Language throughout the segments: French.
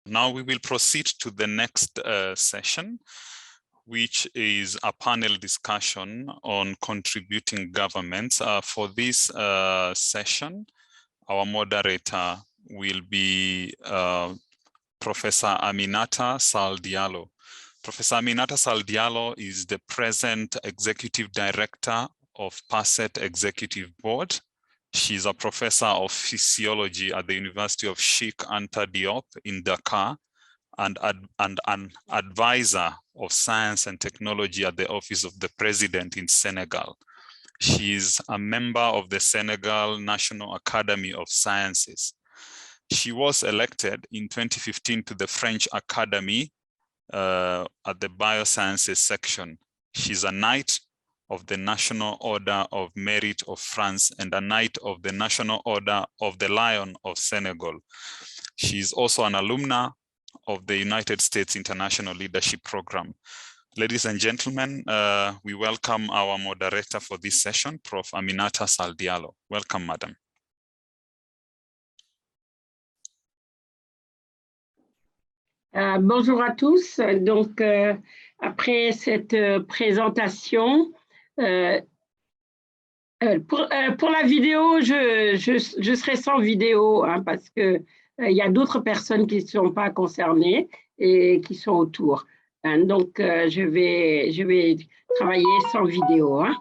Now we will proceed to the next session, which is a panel discussion on contributing governments. For this session, our moderator will be Professor Aminata Sall Diallo. Professor Aminata Sall Diallo is the present Executive Director of PASET Executive Board. She's a professor of physiology at the University of Sheikh Anta Diop in Dakar and an advisor of science and technology at the Office of the President in Senegal. She is a member of the Senegal National Academy of Sciences. She was elected in 2015 to the French Academy at the Biosciences section. She's a Knight of the National Order of Merit of France and a Knight of the National Order of the Lion of Senegal. She is also an alumna of the United States International Leadership Program. Ladies and gentlemen, we welcome our moderator for this session, Prof. Aminata Sall Diallo. Welcome, madam. Bonjour à tous. Donc, après cette présentation, pour la vidéo, je serai sans vidéo hein, parce que il y a d'autres personnes qui ne sont pas concernées et qui sont autour. Hein, donc, je vais travailler sans vidéo. Hein.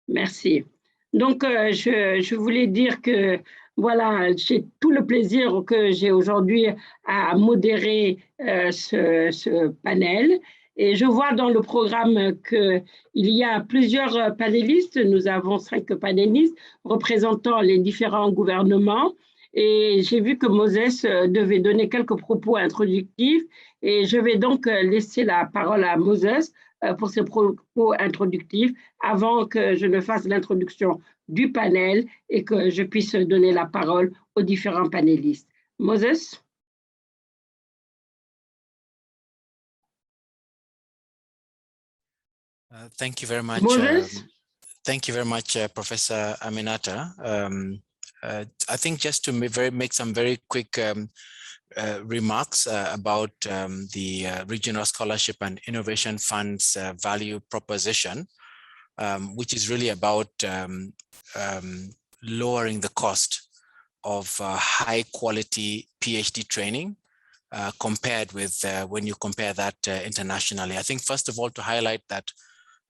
Merci. Donc, je voulais dire que voilà, j'ai tout le plaisir que j'ai aujourd'hui à modérer ce panel. Et je vois dans le programme qu'il y a plusieurs panélistes. Nous avons 5 panélistes représentant les différents gouvernements. Et j'ai vu que Moses devait donner quelques propos introductifs. Et je vais donc laisser la parole à Moses pour ses propos introductifs avant que je ne fasse l'introduction du panel et que je puisse donner la parole aux différents panélistes. Moses? Thank you very much. Thank you very much, Professor Aminata. I think just to make some very quick remarks about the Regional Scholarship and Innovation Fund's value proposition, which is really about lowering the cost of high quality PhD training compared with when you compare that internationally. I think first of all to highlight that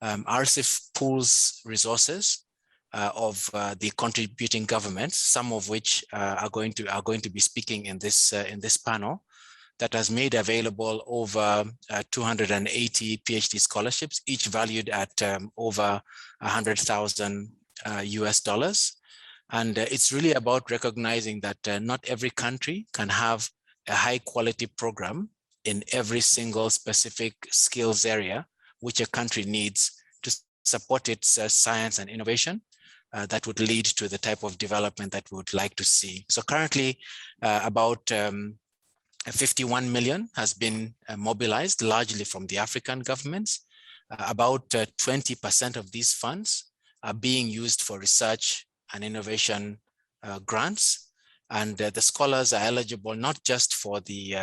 RCIF pools resources of the contributing governments, some of which are going to be speaking in this panel, that has made available over 280 PhD scholarships, each valued at over $100,000 US. And it's really about recognizing that not every country can have a high quality program in every single specific skills area which a country needs to support its science and innovation that would lead to the type of development that we would like to see. So currently about 51 million has been mobilized largely from the African governments. About 20% of these funds are being used for research and innovation grants. And the scholars are eligible not just for the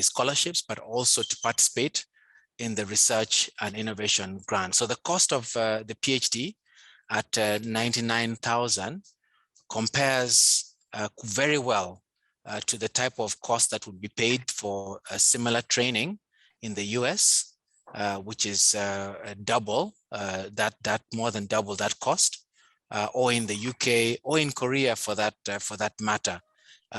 scholarships, but also to participate in the research and innovation grant. So the cost of the PhD at 99,000 compares very well to the type of cost that would be paid for a similar training in the US, which is double more than double that cost, or in the UK or in Korea for that matter,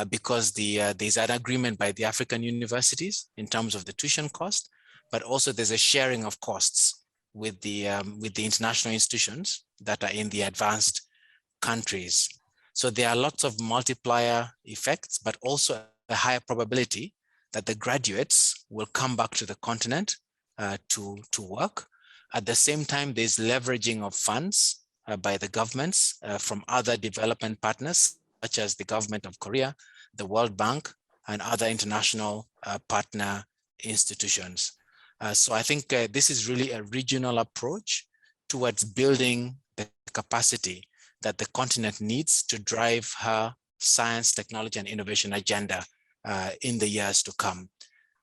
because there's an agreement by the African universities in terms of the tuition cost, but also there's a sharing of costs with the international institutions that are in the advanced countries. So there are lots of multiplier effects, but also a higher probability that the graduates will come back to the continent to work. At the same time, there's leveraging of funds by the governments from other development partners, such as the government of Korea, the World Bank, and other international partner institutions. So I think this is really a regional approach towards building the capacity that the continent needs to drive her science, technology, and innovation agenda in the years to come.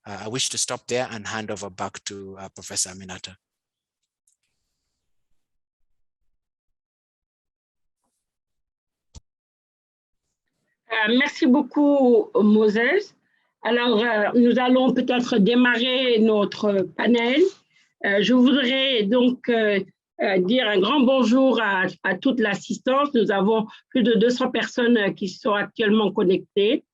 I wish to stop there and hand over back to Professor Aminata. Merci beaucoup, Moses. Alors, nous allons peut-être démarrer notre panel. Je voudrais donc dire un grand bonjour à toute l'assistance. Nous avons plus de 200 personnes qui sont actuellement connectées.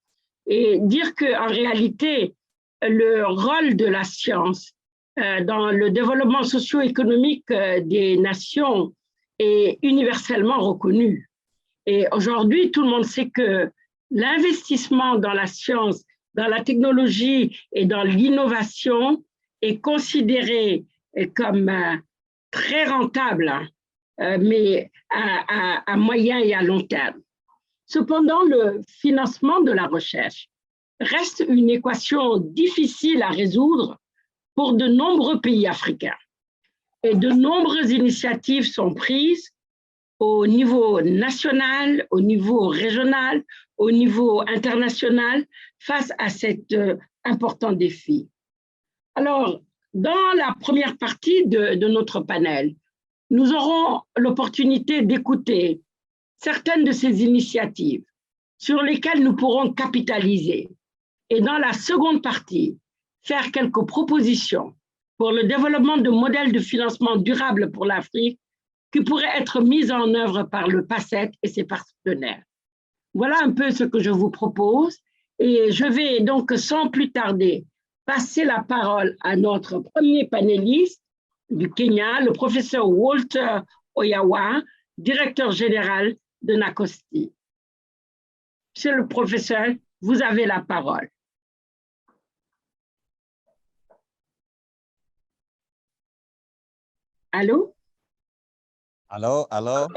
Et dire qu'en réalité, le rôle de la science dans le développement socio-économique des nations est universellement reconnu. Et aujourd'hui, tout le monde sait que l'investissement dans la science, dans la technologie et dans l'innovation est considéré comme très rentable, mais à moyen et à long terme. Cependant, le financement de la recherche reste une équation difficile à résoudre pour de nombreux pays africains. Et de nombreuses initiatives sont prises au niveau national, au niveau régional, au niveau international, face à cet important défi. Alors, dans la première partie de notre panel, nous aurons l'opportunité d'écouter certaines de ces initiatives sur lesquelles nous pourrons capitaliser. Et dans la seconde partie, faire quelques propositions pour le développement de modèles de financement durable pour l'Afrique qui pourraient être mises en œuvre par le PACET et ses partenaires. Voilà un peu ce que je vous propose. Et je vais donc sans plus tarder passer la parole à notre premier panéliste du Kenya, le professeur Walter Oyawa, directeur général de NACOSTI. Monsieur le professeur, vous avez la parole. Allô? Allô, allô?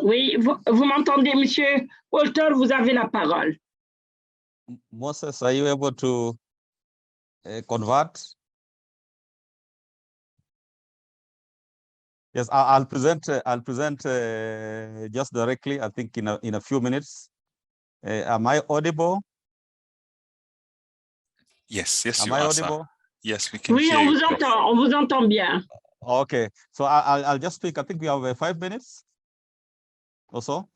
Oui, vous m'entendez, monsieur Walter, vous avez la parole. Moses, are you able to convert? Yes, I'll present just directly, I think in a few minutes. Am I audible? Yes, yes, Am you I are, audible? sir. Yes, we can Oui, hear on you. vous entend, on vous entend bien. Okay, so I'll just speak. I think we have 5 minutes or so.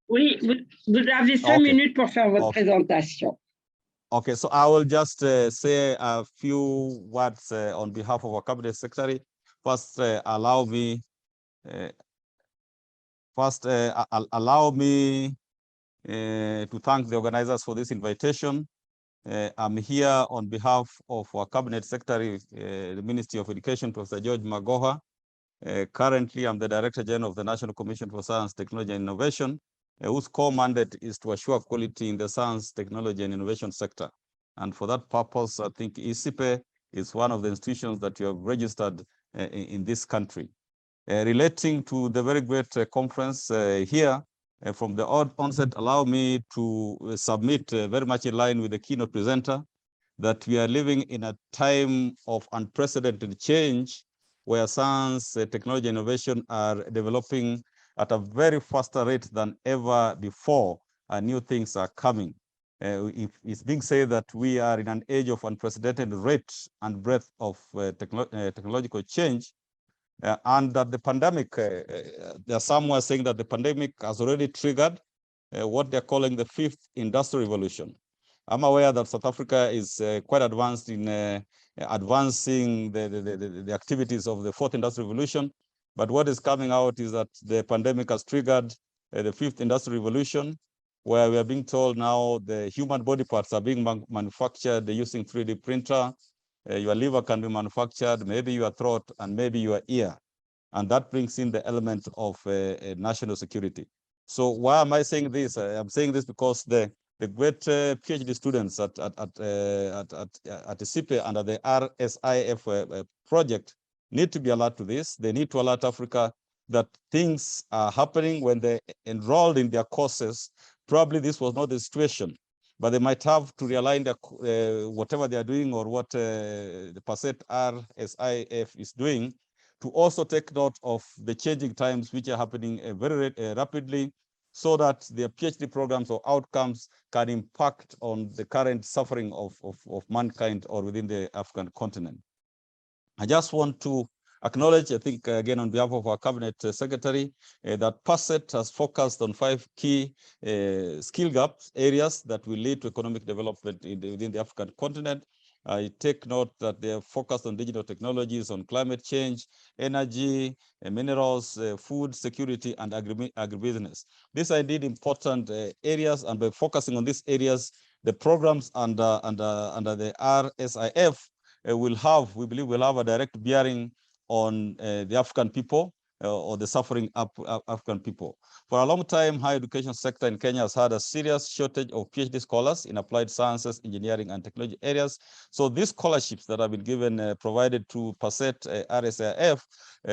Oui, vous avez 5 minutes pour faire votre présentation. Okay, so I will just say a few words on behalf of our cabinet secretary. First, allow me to thank the organizers for this invitation. I'm here on behalf of our cabinet secretary, the Ministry of Education, Professor George Magoha. Currently, I'm the Director General of the National Commission for Science, Technology and Innovation, whose core mandate is to assure quality in the science, technology and innovation sector. And for that purpose, I think ISIPE is one of the institutions that you have registered in this country. Relating to the very great conference here, from the onset, allow me to submit very much in line with the keynote presenter that we are living in a time of unprecedented change where science, technology, and innovation are developing at a very faster rate than ever before, and new things are coming. It's being said that we are in an age of unprecedented rate and breadth of technological change, and that the pandemic, there are some who are saying that the pandemic has already triggered what they're calling the 5th industrial revolution. I'm aware that South Africa is quite advanced in advancing the activities of the 4th industrial revolution, but what is coming out is that the pandemic has triggered the 5th industrial revolution, where we are being told now the human body parts are being manufactured using 3D printer. Your liver can be manufactured, maybe your throat, and maybe your ear. And that brings in the element of national security. So why am I saying this? I'm saying this because the great PhD students at ISIPE under the RSIF project need to be alert to this. They need to alert Africa that things are happening when they enrolled in their courses. Probably this was not the situation, but they might have to realign their, whatever they are doing or what the PACET RSIF is doing, to also take note of the changing times which are happening very rapidly, so that their PhD programs or outcomes can impact on the current suffering of mankind or within the African continent. I just want to acknowledge, I think, again, on behalf of our Cabinet Secretary, that PASET has focused on 5 key skill gaps areas that will lead to economic development within the African continent. I take note that they are focused on digital technologies, on climate change, energy, minerals, food security, and agribusiness. These are indeed important areas, and by focusing on these areas, the programs under the RSIF we believe will have a direct bearing on the African people or the suffering African people. For a long time, higher education sector in Kenya has had a serious shortage of PhD scholars in applied sciences, engineering, and technology areas. So these scholarships that have been given, provided to PASET RSIF,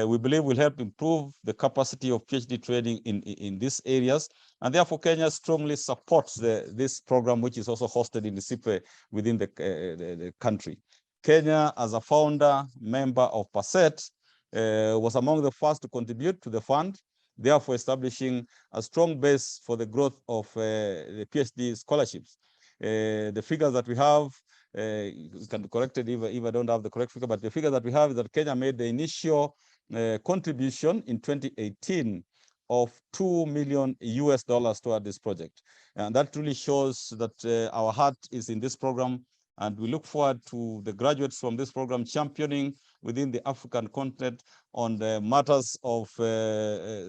we believe will help improve the capacity of PhD training in these areas. And therefore, Kenya strongly supports this program, which is also hosted in the SIPE within the country. Kenya, as a founder member of PASET, was among the first to contribute to the fund, therefore establishing a strong base for the growth of the PhD scholarships. The figures that we have, you can be corrected if I don't have the correct figure, but the figure that we have is that Kenya made the initial contribution in 2018 of $2 million toward this project. And that really shows that our heart is in this program. And we look forward to the graduates from this program championing within the African continent on the matters of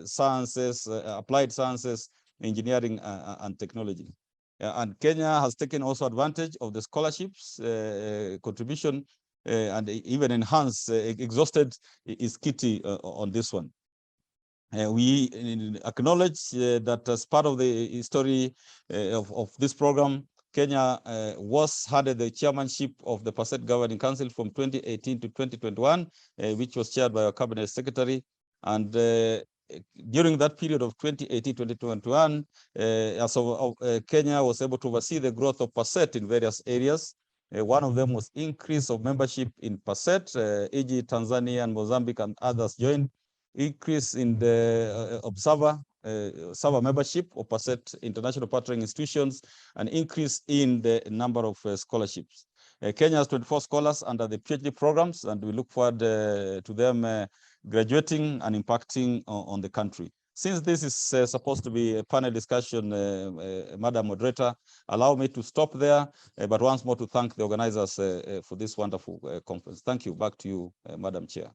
sciences, applied sciences, engineering, and technology. And Kenya has taken also advantage of the scholarships contribution and even enhanced, exhausted its kitty on this one. We acknowledge that as part of the history of this program, Kenya had the chairmanship of the PASET Governing Council from 2018 to 2021, which was chaired by our Cabinet Secretary. And during that period of 2018-2021, Kenya was able to oversee the growth of PASET in various areas. One of them was increase of membership in PASET, e.g. Tanzania and Mozambique and others joined. Increase in the Observer membership of PASET international partnering institutions, an increase in the number of scholarships. Kenya has 24 scholars under the PhD programs, and we look forward to them graduating and impacting on the country. Since this is supposed to be a panel discussion, Madam Moderator, allow me to stop there, but once more to thank the organizers for this wonderful conference. Thank you. Back to you, Madam Chair.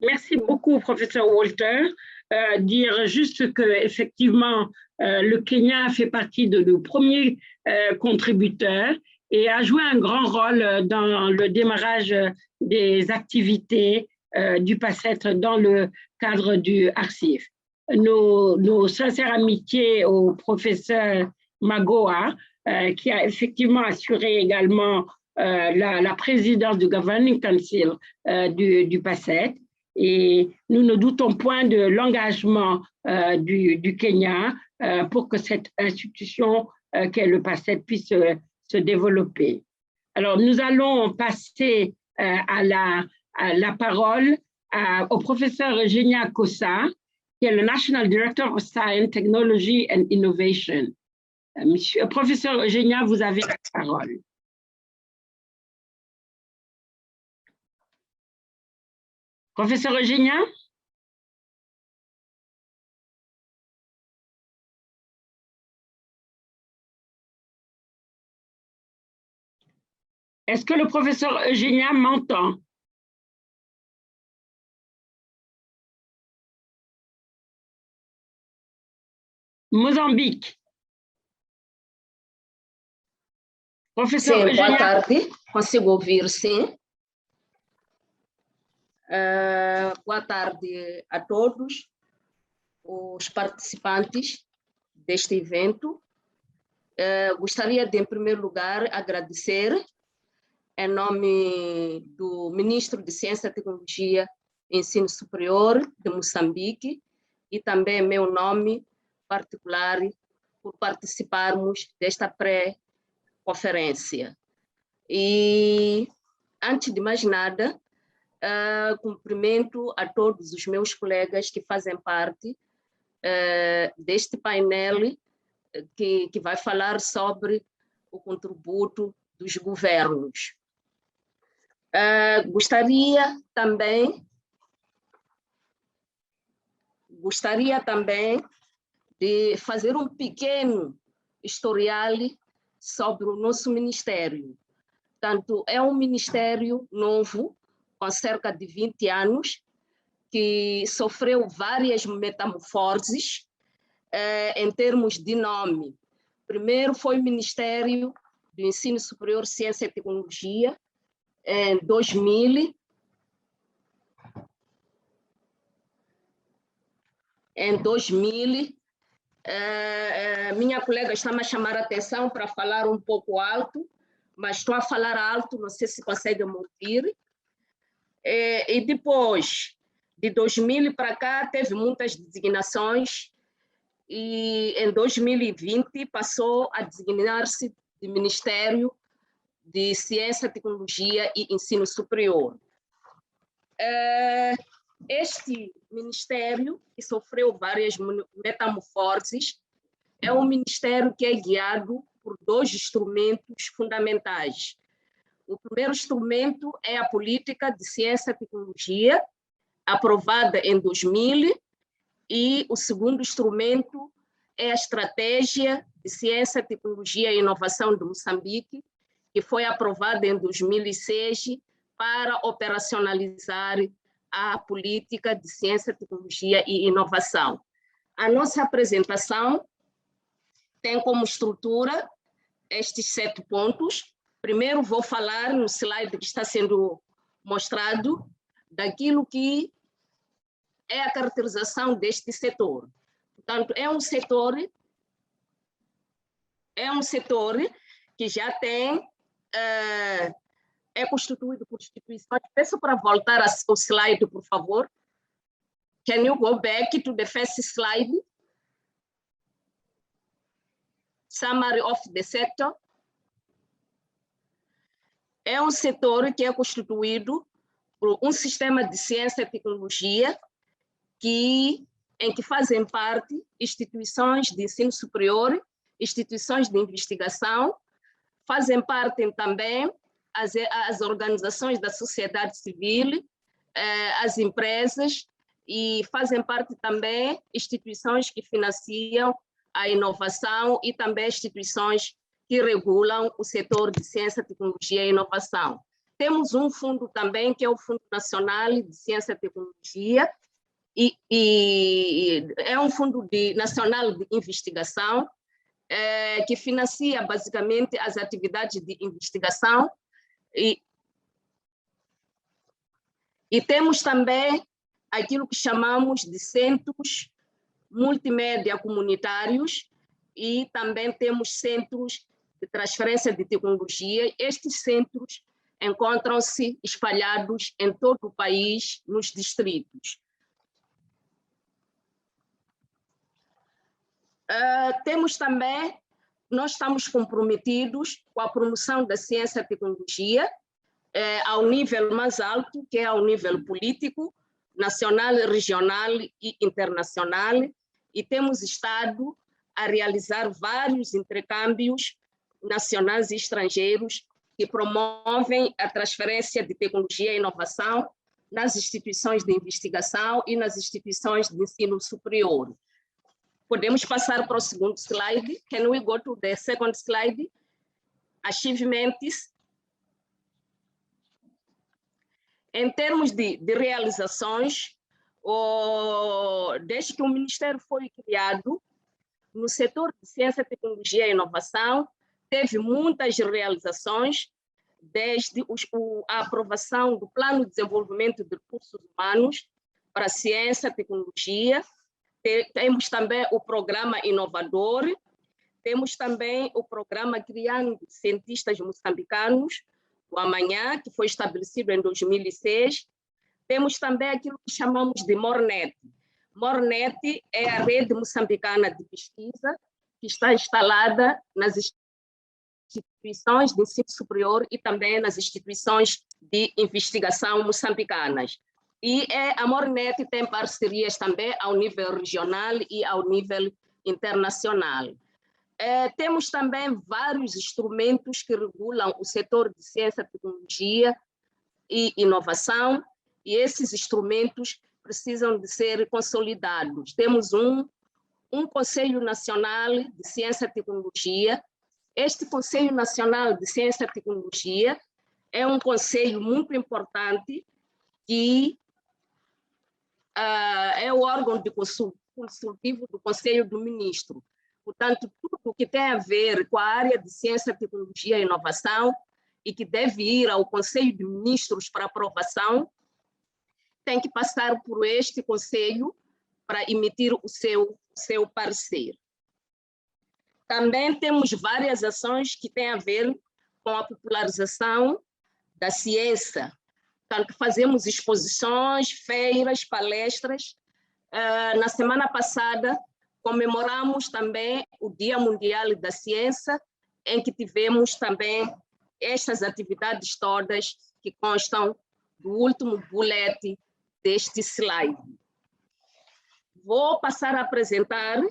Merci beaucoup, professeur Walter. Dire juste que effectivement, le Kenya fait partie de nos premiers contributeurs et a joué un grand rôle dans le démarrage des activités du PASET dans le cadre du ARCIF. Nos sincères amitiés au professeur Magoha, qui a effectivement assuré également la présidence du Governing Council du PASET. Et nous ne doutons point de l'engagement du Kenya pour que cette institution qu'est le PASET puisse se développer. Alors, nous allons passer à la parole au professeur Eugenia Kossa, qui est le National Director of Science, Technology and Innovation. Professeur Eugenia, vous avez la parole. Professeur Eugenia? Est-ce que le professeur Eugenia m'entend? Mozambique. Professeur Sim, Eugenia. boa tarde. Consigo ouvir, sim. Boa tarde a todos os participantes deste evento. Gostaria de, em primeiro lugar, agradecer em nome do Ministro de Ciência, Tecnologia e Ensino Superior de Moçambique e também em meu nome particular por participarmos desta pré-conferência. E, antes de mais nada, Cumprimento a todos os meus colegas que fazem parte deste painel que vai falar sobre o contributo dos governos. Gostaria também de fazer um pequeno historial sobre o nosso ministério. Portanto, é um ministério novo, com cerca de 20 anos, que sofreu várias metamorfoses em termos de nome. Primeiro foi o Ministério do Ensino Superior, Ciência e Tecnologia, em 2000. Em 2000, minha colega está a chamar a atenção para falar um pouco alto, mas estou a falar alto, não sei se conseguem me ouvir. E depois, de 2000 para cá, teve muitas designações, e em 2020 passou a designar-se de Ministério de Ciência, Tecnologia e Ensino Superior. Este ministério, que sofreu várias metamorfoses, é um ministério que é guiado por 2 instrumentos fundamentais. O primeiro instrumento é a Política de Ciência e Tecnologia, aprovada em 2000, e o segundo instrumento é a Estratégia de Ciência, Tecnologia e Inovação de Moçambique, que foi aprovada em 2006 para operacionalizar a Política de Ciência, Tecnologia e Inovação. A nossa apresentação tem como estrutura estes 7 pontos. Primeiro vou falar no slide que está sendo mostrado daquilo que é a caracterização deste setor. Portanto, é um setor que já tem, é constituído por instituições. Peço para voltar ao slide, por favor. Can you go back to the first slide? Summary of the sector. É um setor que é constituído por um sistema de ciência e tecnologia em que fazem parte instituições de ensino superior, instituições de investigação, fazem parte também as organizações da sociedade civil, as empresas, e fazem parte também instituições que financiam a inovação e também instituições que regulam o setor de ciência, tecnologia e inovação. Temos um fundo também, que é o Fundo Nacional de Ciência e Tecnologia, e é um fundo nacional de investigação, que financia basicamente as atividades de investigação, e temos também aquilo que chamamos de centros multimédia comunitários, e também temos centros de transferência de tecnologia. Estes centros encontram-se espalhados em todo o país, nos distritos. Temos também, nós estamos comprometidos com a promoção da ciência e tecnologia ao nível mais alto, que é ao nível político, nacional, regional e internacional, e temos estado a realizar vários intercâmbios nacionais e estrangeiros que promovem a transferência de tecnologia e inovação nas instituições de investigação e nas instituições de ensino superior. Podemos passar para o segundo slide. Can we go to the second slide? Achievements. Em termos de realizações, desde que o Ministério foi criado, no setor de ciência, tecnologia e inovação, teve muitas realizações, desde a aprovação do Plano de Desenvolvimento de Recursos Humanos para Ciência e Tecnologia. Temos também o Programa Inovador, temos também o Programa Criando Cientistas Moçambicanos, o Amanhã, que foi estabelecido em 2006. Temos também aquilo que chamamos de MORNET. MORNET é a rede moçambicana de pesquisa, que está instalada nas instituições de ensino superior e também nas instituições de investigação moçambicanas. E a Mornet tem parcerias também ao nível regional e ao nível internacional. Temos também vários instrumentos que regulam o setor de ciência, tecnologia e inovação, e esses instrumentos precisam de ser consolidados. Temos um Conselho Nacional de Ciência e Tecnologia. Este Conselho Nacional de Ciência e Tecnologia é um conselho muito importante que é o órgão de consultivo do Conselho do Ministro. Portanto, tudo o que tem a ver com a área de ciência, tecnologia e inovação e que deve ir ao Conselho de Ministros para aprovação, tem que passar por este Conselho para emitir o seu parecer. Também temos várias ações que têm a ver com a popularização da ciência. Portanto, fazemos exposições, feiras, palestras. Na semana passada, comemoramos também o Dia Mundial da Ciência, em que tivemos também estas atividades todas que constam do último bullet deste slide. Vou passar a apresentar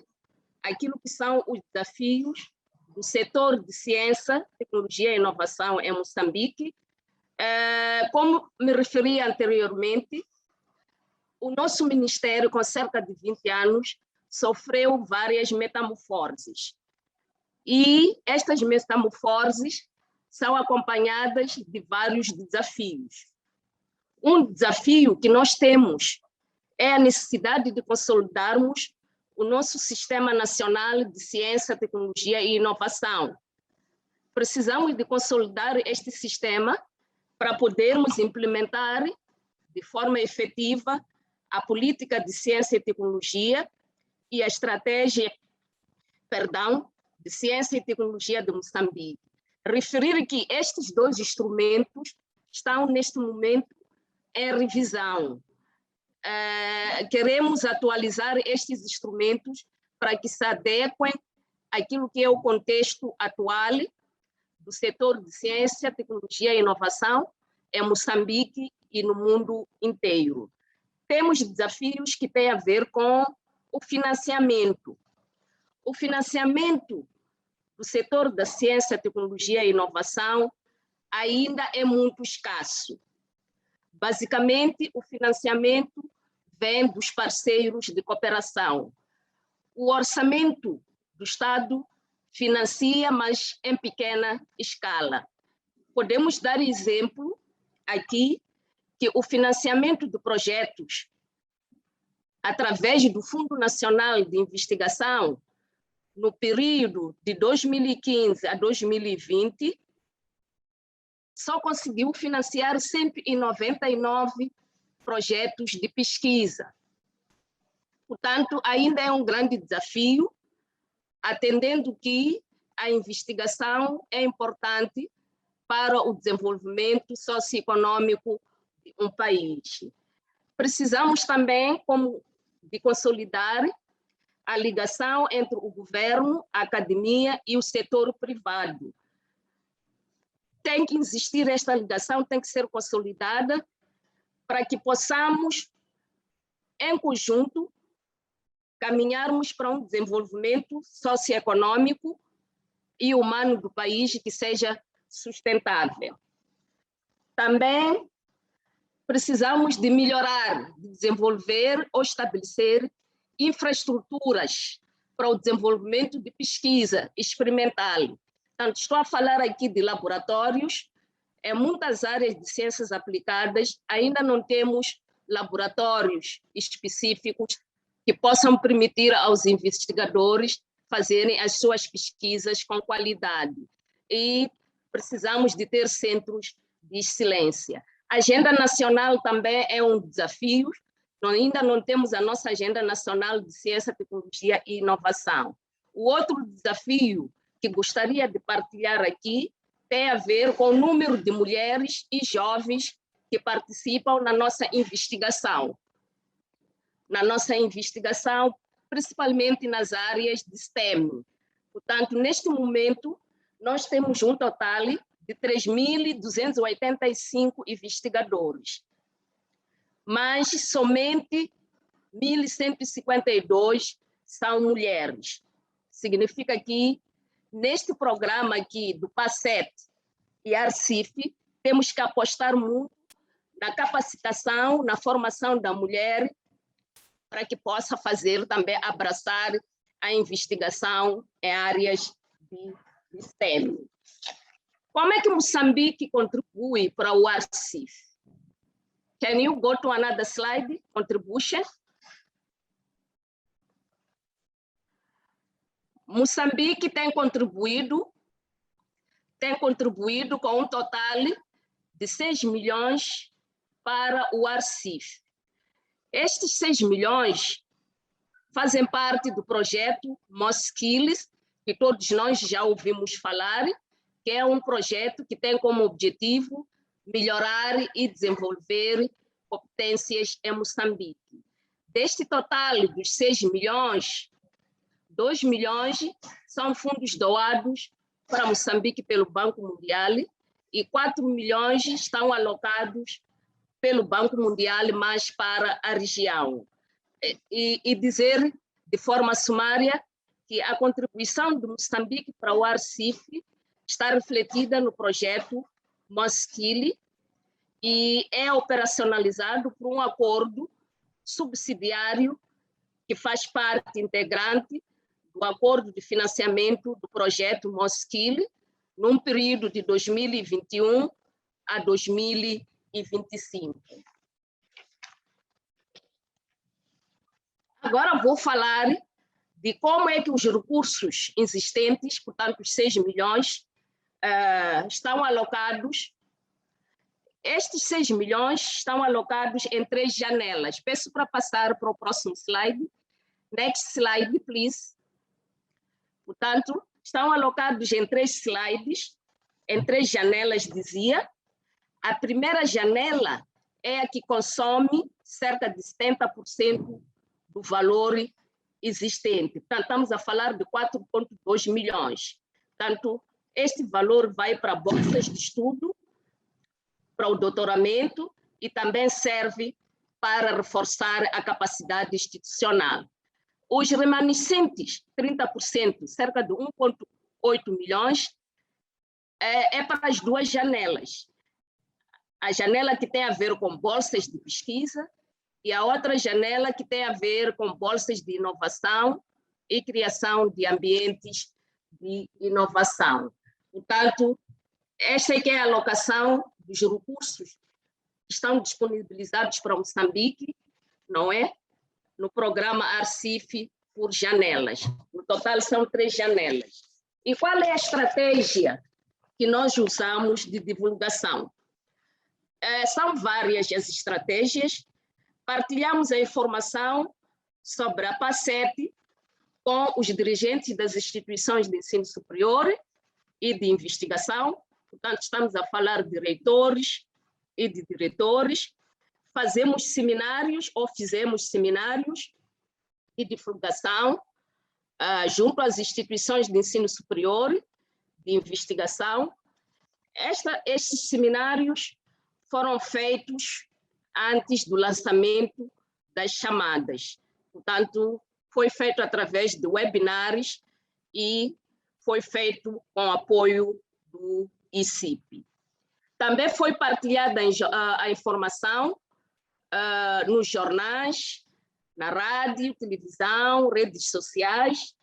aquilo que são os desafios do setor de ciência, tecnologia e inovação em Moçambique. Como me referi anteriormente, o nosso ministério, com cerca de 20 anos, sofreu várias metamorfoses. E estas metamorfoses são acompanhadas de vários desafios. Um desafio que nós temos é a necessidade de consolidarmos o nosso Sistema Nacional de Ciência, Tecnologia e Inovação. Precisamos de consolidar este sistema para podermos implementar de forma efetiva a política de ciência e tecnologia e a estratégia, de ciência e tecnologia de Moçambique. Referir que estes dois instrumentos estão, neste momento, em revisão. Queremos atualizar estes instrumentos para que se adequem àquilo que é o contexto atual do setor de ciência, tecnologia e inovação em Moçambique e no mundo inteiro. Temos desafios que têm a ver com o financiamento. O financiamento do setor da ciência, tecnologia e inovação ainda é muito escasso. Basicamente, o financiamento vem dos parceiros de cooperação. O orçamento do Estado financia, mas em pequena escala. Podemos dar exemplo aqui que o financiamento de projetos através do Fundo Nacional de Investigação, no período de 2015 a 2020, só conseguiu financiar 199 projetos de pesquisa. Portanto, ainda é um grande desafio, atendendo que a investigação é importante para o desenvolvimento socioeconômico de um país. Precisamos também de consolidar a ligação entre o governo, a academia e o setor privado. Tem que existir esta ligação, tem que ser consolidada para que possamos, em conjunto, caminharmos para um desenvolvimento socioeconômico e humano do país que seja sustentável. Também precisamos de melhorar, de desenvolver ou estabelecer infraestruturas para o desenvolvimento de pesquisa experimental. Portanto, estou a falar aqui de laboratórios. Em muitas áreas de ciências aplicadas, ainda não temos laboratórios específicos que possam permitir aos investigadores fazerem as suas pesquisas com qualidade. E precisamos de ter centros de excelência. A agenda nacional também é um desafio. Nós ainda não temos a nossa agenda nacional de ciência, tecnologia e inovação. O outro desafio que gostaria de partilhar aqui tem a ver com o número de mulheres e jovens que participam na nossa investigação. Principalmente nas áreas de STEM. Portanto, neste momento, nós temos um total de 3.285 investigadores, mas somente 1.152 são mulheres. Significa que neste programa aqui do PACET e ARCIF, temos que apostar muito na capacitação, na formação da mulher, para que possa fazer também, abraçar a investigação em áreas de STEM. Como é que Moçambique contribui para o ARCIF? Can you go to another slide? Contribution. Moçambique tem contribuído com um total de 6 milhões para o ARCIF. Estes 6 milhões fazem parte do projeto Moskills, que todos nós já ouvimos falar, que é um projeto que tem como objetivo melhorar e desenvolver competências em Moçambique. Deste total dos 6 milhões, 2 milhões são fundos doados para Moçambique pelo Banco Mundial e 4 milhões estão alocados pelo Banco Mundial, mais para a região. E dizer de forma sumária que a contribuição de Moçambique para o ARCIF está refletida no projeto Moskills e é operacionalizado por um acordo subsidiário que faz parte integrante do acordo de financiamento do projeto Moskills num período de 2021 a 2025. Agora vou falar de como é que os recursos existentes, portanto, os 6 milhões, estão alocados. Estes 6 milhões estão alocados em 3 janelas. Peço para passar para o próximo slide. Next slide, please. Portanto, estão alocados em 3 slides, em 3 janelas, dizia. A primeira janela é a que consome cerca de 70% do valor existente. Portanto, estamos a falar de 4,2 milhões. Portanto, este valor vai para bolsas de estudo, para o doutoramento e também serve para reforçar a capacidade institucional. Os remanescentes, 30%, cerca de 1,8 milhões, é para as 2 janelas. A janela que tem a ver com bolsas de pesquisa e a outra janela que tem a ver com bolsas de inovação e criação de ambientes de inovação. Portanto, esta é que é a alocação dos recursos que estão disponibilizados para Moçambique, não é? No programa ARCIF por janelas. No total são 3 janelas. E qual é a estratégia que nós usamos de divulgação? São várias as estratégias. Partilhamos a informação sobre a PACET com os dirigentes das instituições de ensino superior e de investigação. Portanto, estamos a falar de reitores e de diretores. Fazemos seminários ou fizemos seminários de divulgação junto às instituições de ensino superior, de investigação. Estes seminários foram feitos antes do lançamento das chamadas. Portanto, foi feito através de webinars e foi feito com apoio do ICIP. Também foi partilhada a informação nos jornais, na rádio, televisão, redes sociais.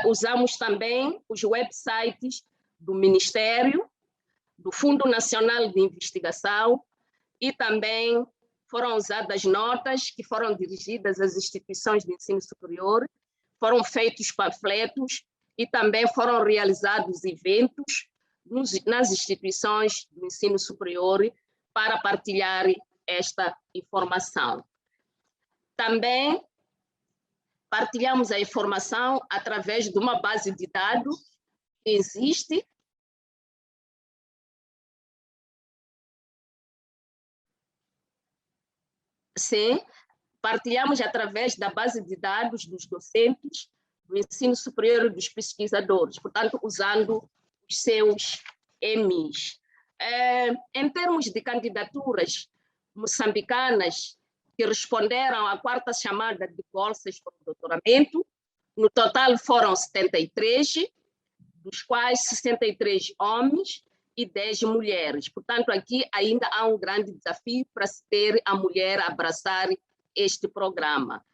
Usamos também os websites do Ministério, do Fundo Nacional de Investigação, e também foram usadas notas que foram dirigidas às instituições de ensino superior, foram feitos panfletos e também foram realizados eventos nas instituições do ensino superior para partilhar esta informação. Também partilhamos a informação através de uma base de dados que existe. Sim, partilhamos através da base de dados dos docentes do ensino superior dos pesquisadores, portanto, usando os seus EMIs. Em termos de candidaturas moçambicanas que responderam à 4ª chamada de bolsas para o doutoramento, no total foram 73, dos quais 63 homens e 10 mulheres. Portanto, aqui ainda há um grande desafio para se ter a mulher a abraçar este programa.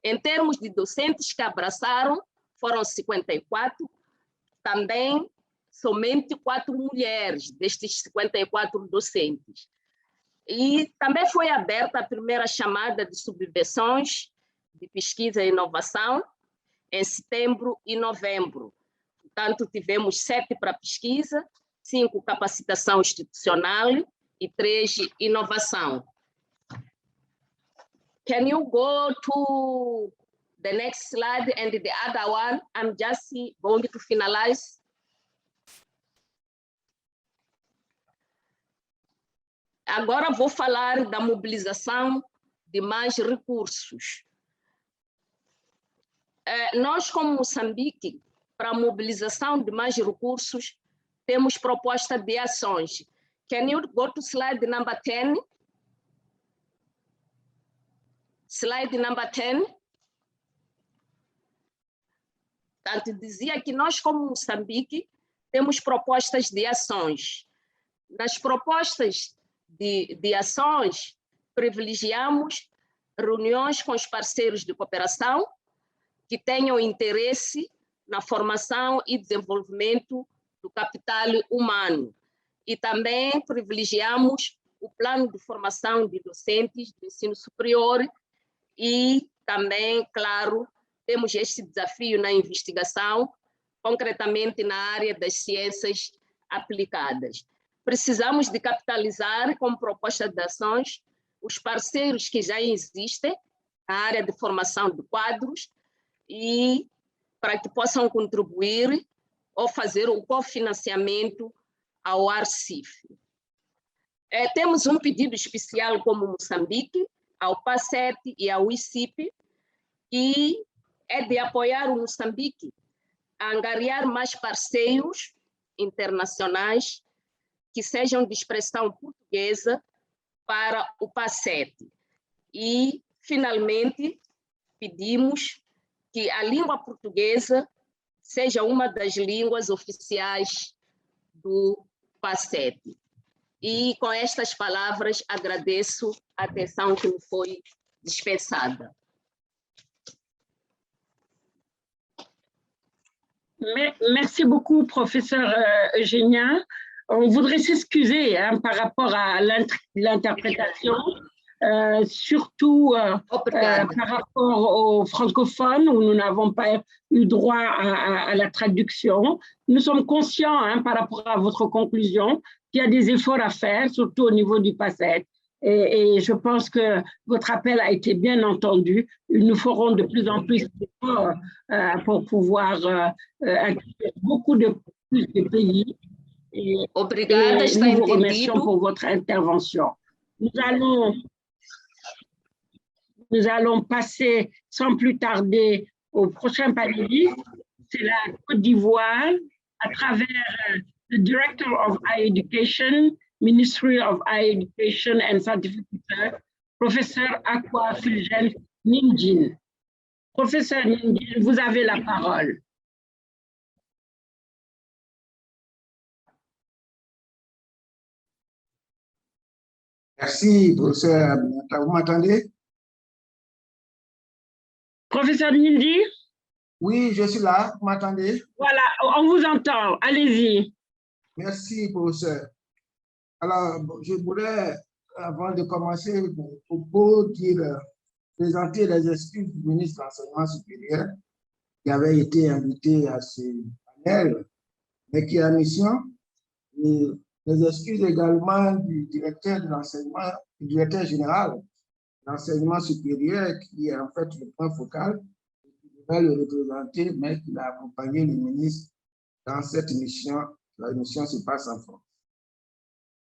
Em termos de docentes que abraçaram, foram 54, também somente 4 mulheres destes 54 docentes. E também foi aberta a primeira chamada de subvenções de pesquisa e inovação em setembro e novembro. Portanto, tivemos 7 para pesquisa, 5 capacitação institucional e 3 inovação. Can you go to the next slide and the other one? I'm just going to finalize. Agora vou falar da mobilização de mais recursos. Nós, como Moçambique, para a mobilização de mais recursos, temos proposta de ações. Can you go to slide number 10? Slide number 10. Portanto, dizia que nós, como Moçambique, temos propostas de ações. Nas propostas de ações, privilegiamos reuniões com os parceiros de cooperação que tenham interesse na formação e desenvolvimento do capital humano. E também privilegiamos o plano de formação de docentes do ensino superior e também, claro, temos este desafio na investigação, concretamente na área das ciências aplicadas. Precisamos de capitalizar, como proposta de ações, os parceiros que já existem na área de formação de quadros e para que possam contribuir ou fazer o cofinanciamento ao ARCIF. Temos um pedido especial como Moçambique, ao PACET e ao ICIP, e é de apoiar o Moçambique a angariar mais parceiros internacionais que sejam de expressão portuguesa para o PACET. E, finalmente, pedimos que a língua portuguesa seja uma das línguas oficiais do PACET. E, com estas palavras, agradeço a atenção que me foi dispensada. Merci beaucoup, professeur Eugénia. On voudrait s'excuser par rapport à l'interprétation, surtout par rapport aux francophones où nous n'avons pas eu droit à la traduction. Nous sommes conscients par rapport à votre conclusion qu'il y a des efforts à faire, surtout au niveau du PACET. Et je pense que votre appel a été bien entendu. Nous ferons de plus en plus d'efforts pour pouvoir inclure beaucoup plus de pays. Et nous vous remercions pour votre intervention. Nous allons passer sans plus tarder au prochain panéliste. C'est la Côte d'Ivoire à travers le Director of Higher Education, Ministry of Higher Education and Scientific Research, Professeur Akwa Fulgence Nindjin. Professeur Nindjin, vous avez la parole. Merci, professeur. Vous m'entendez? Professeur Nindjin? Oui, je suis là. Vous m'entendez? Voilà, on vous entend. Allez-y. Merci, professeur. Alors, je voudrais, avant de commencer, présenter les excuses du ministre de l'Enseignement supérieur qui avait été invité à ce panel, mais qui a mission. Et les excuses également du directeur de l'enseignement, du directeur général de l'enseignement supérieur, qui est en fait le point focal, qui devait le représenter, mais qui a accompagné le ministre dans cette mission. La mission se passe en France.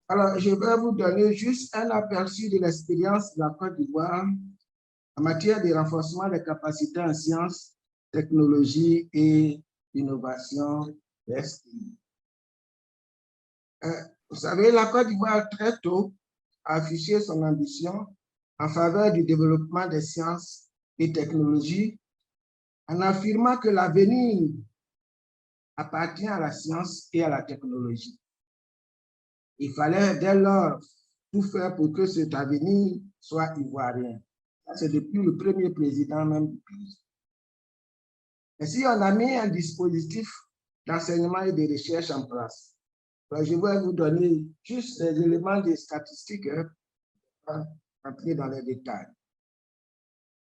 Alors, je vais vous donner juste un aperçu de l'expérience de la Côte d'Ivoire en matière de renforcement des capacités en sciences, technologie et innovation STI. Vous savez, la Côte d'Ivoire très tôt a affiché son ambition en faveur du développement des sciences et technologies en affirmant que l'avenir appartient à la science et à la technologie. Il fallait dès lors tout faire pour que cet avenir soit ivoirien. C'est depuis le premier président même du pays. Et si on a mis un dispositif d'enseignement et de recherche en place, je vais vous donner juste des éléments des statistiques, hein, entrer dans les détails.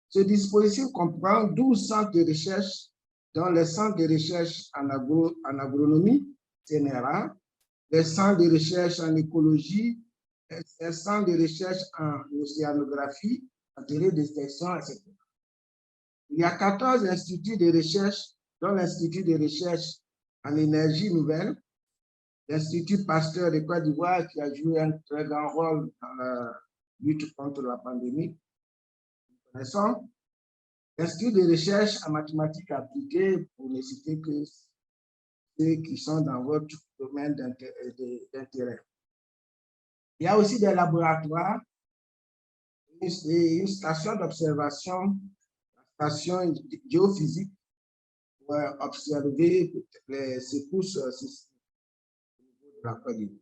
Ce dispositif comprend 12 centres de recherche, dont les centres de recherche en agronomie, CNRA, les centres de recherche en écologie, les centres de recherche en océanographie, en télédétection, etc. Il y a 14 instituts de recherche, dont l'Institut de recherche en énergie nouvelle, l'Institut Pasteur de Côte d'Ivoire qui a joué un très grand rôle dans la lutte contre la pandémie. Nous connaissons l'Institut de recherche en mathématiques appliquées, pour ne citer que ceux qui sont dans votre domaine d'intérêt. Il y a aussi des laboratoires, une station d'observation, la station géophysique, pour observer les secousses de la Côte d'Ivoire.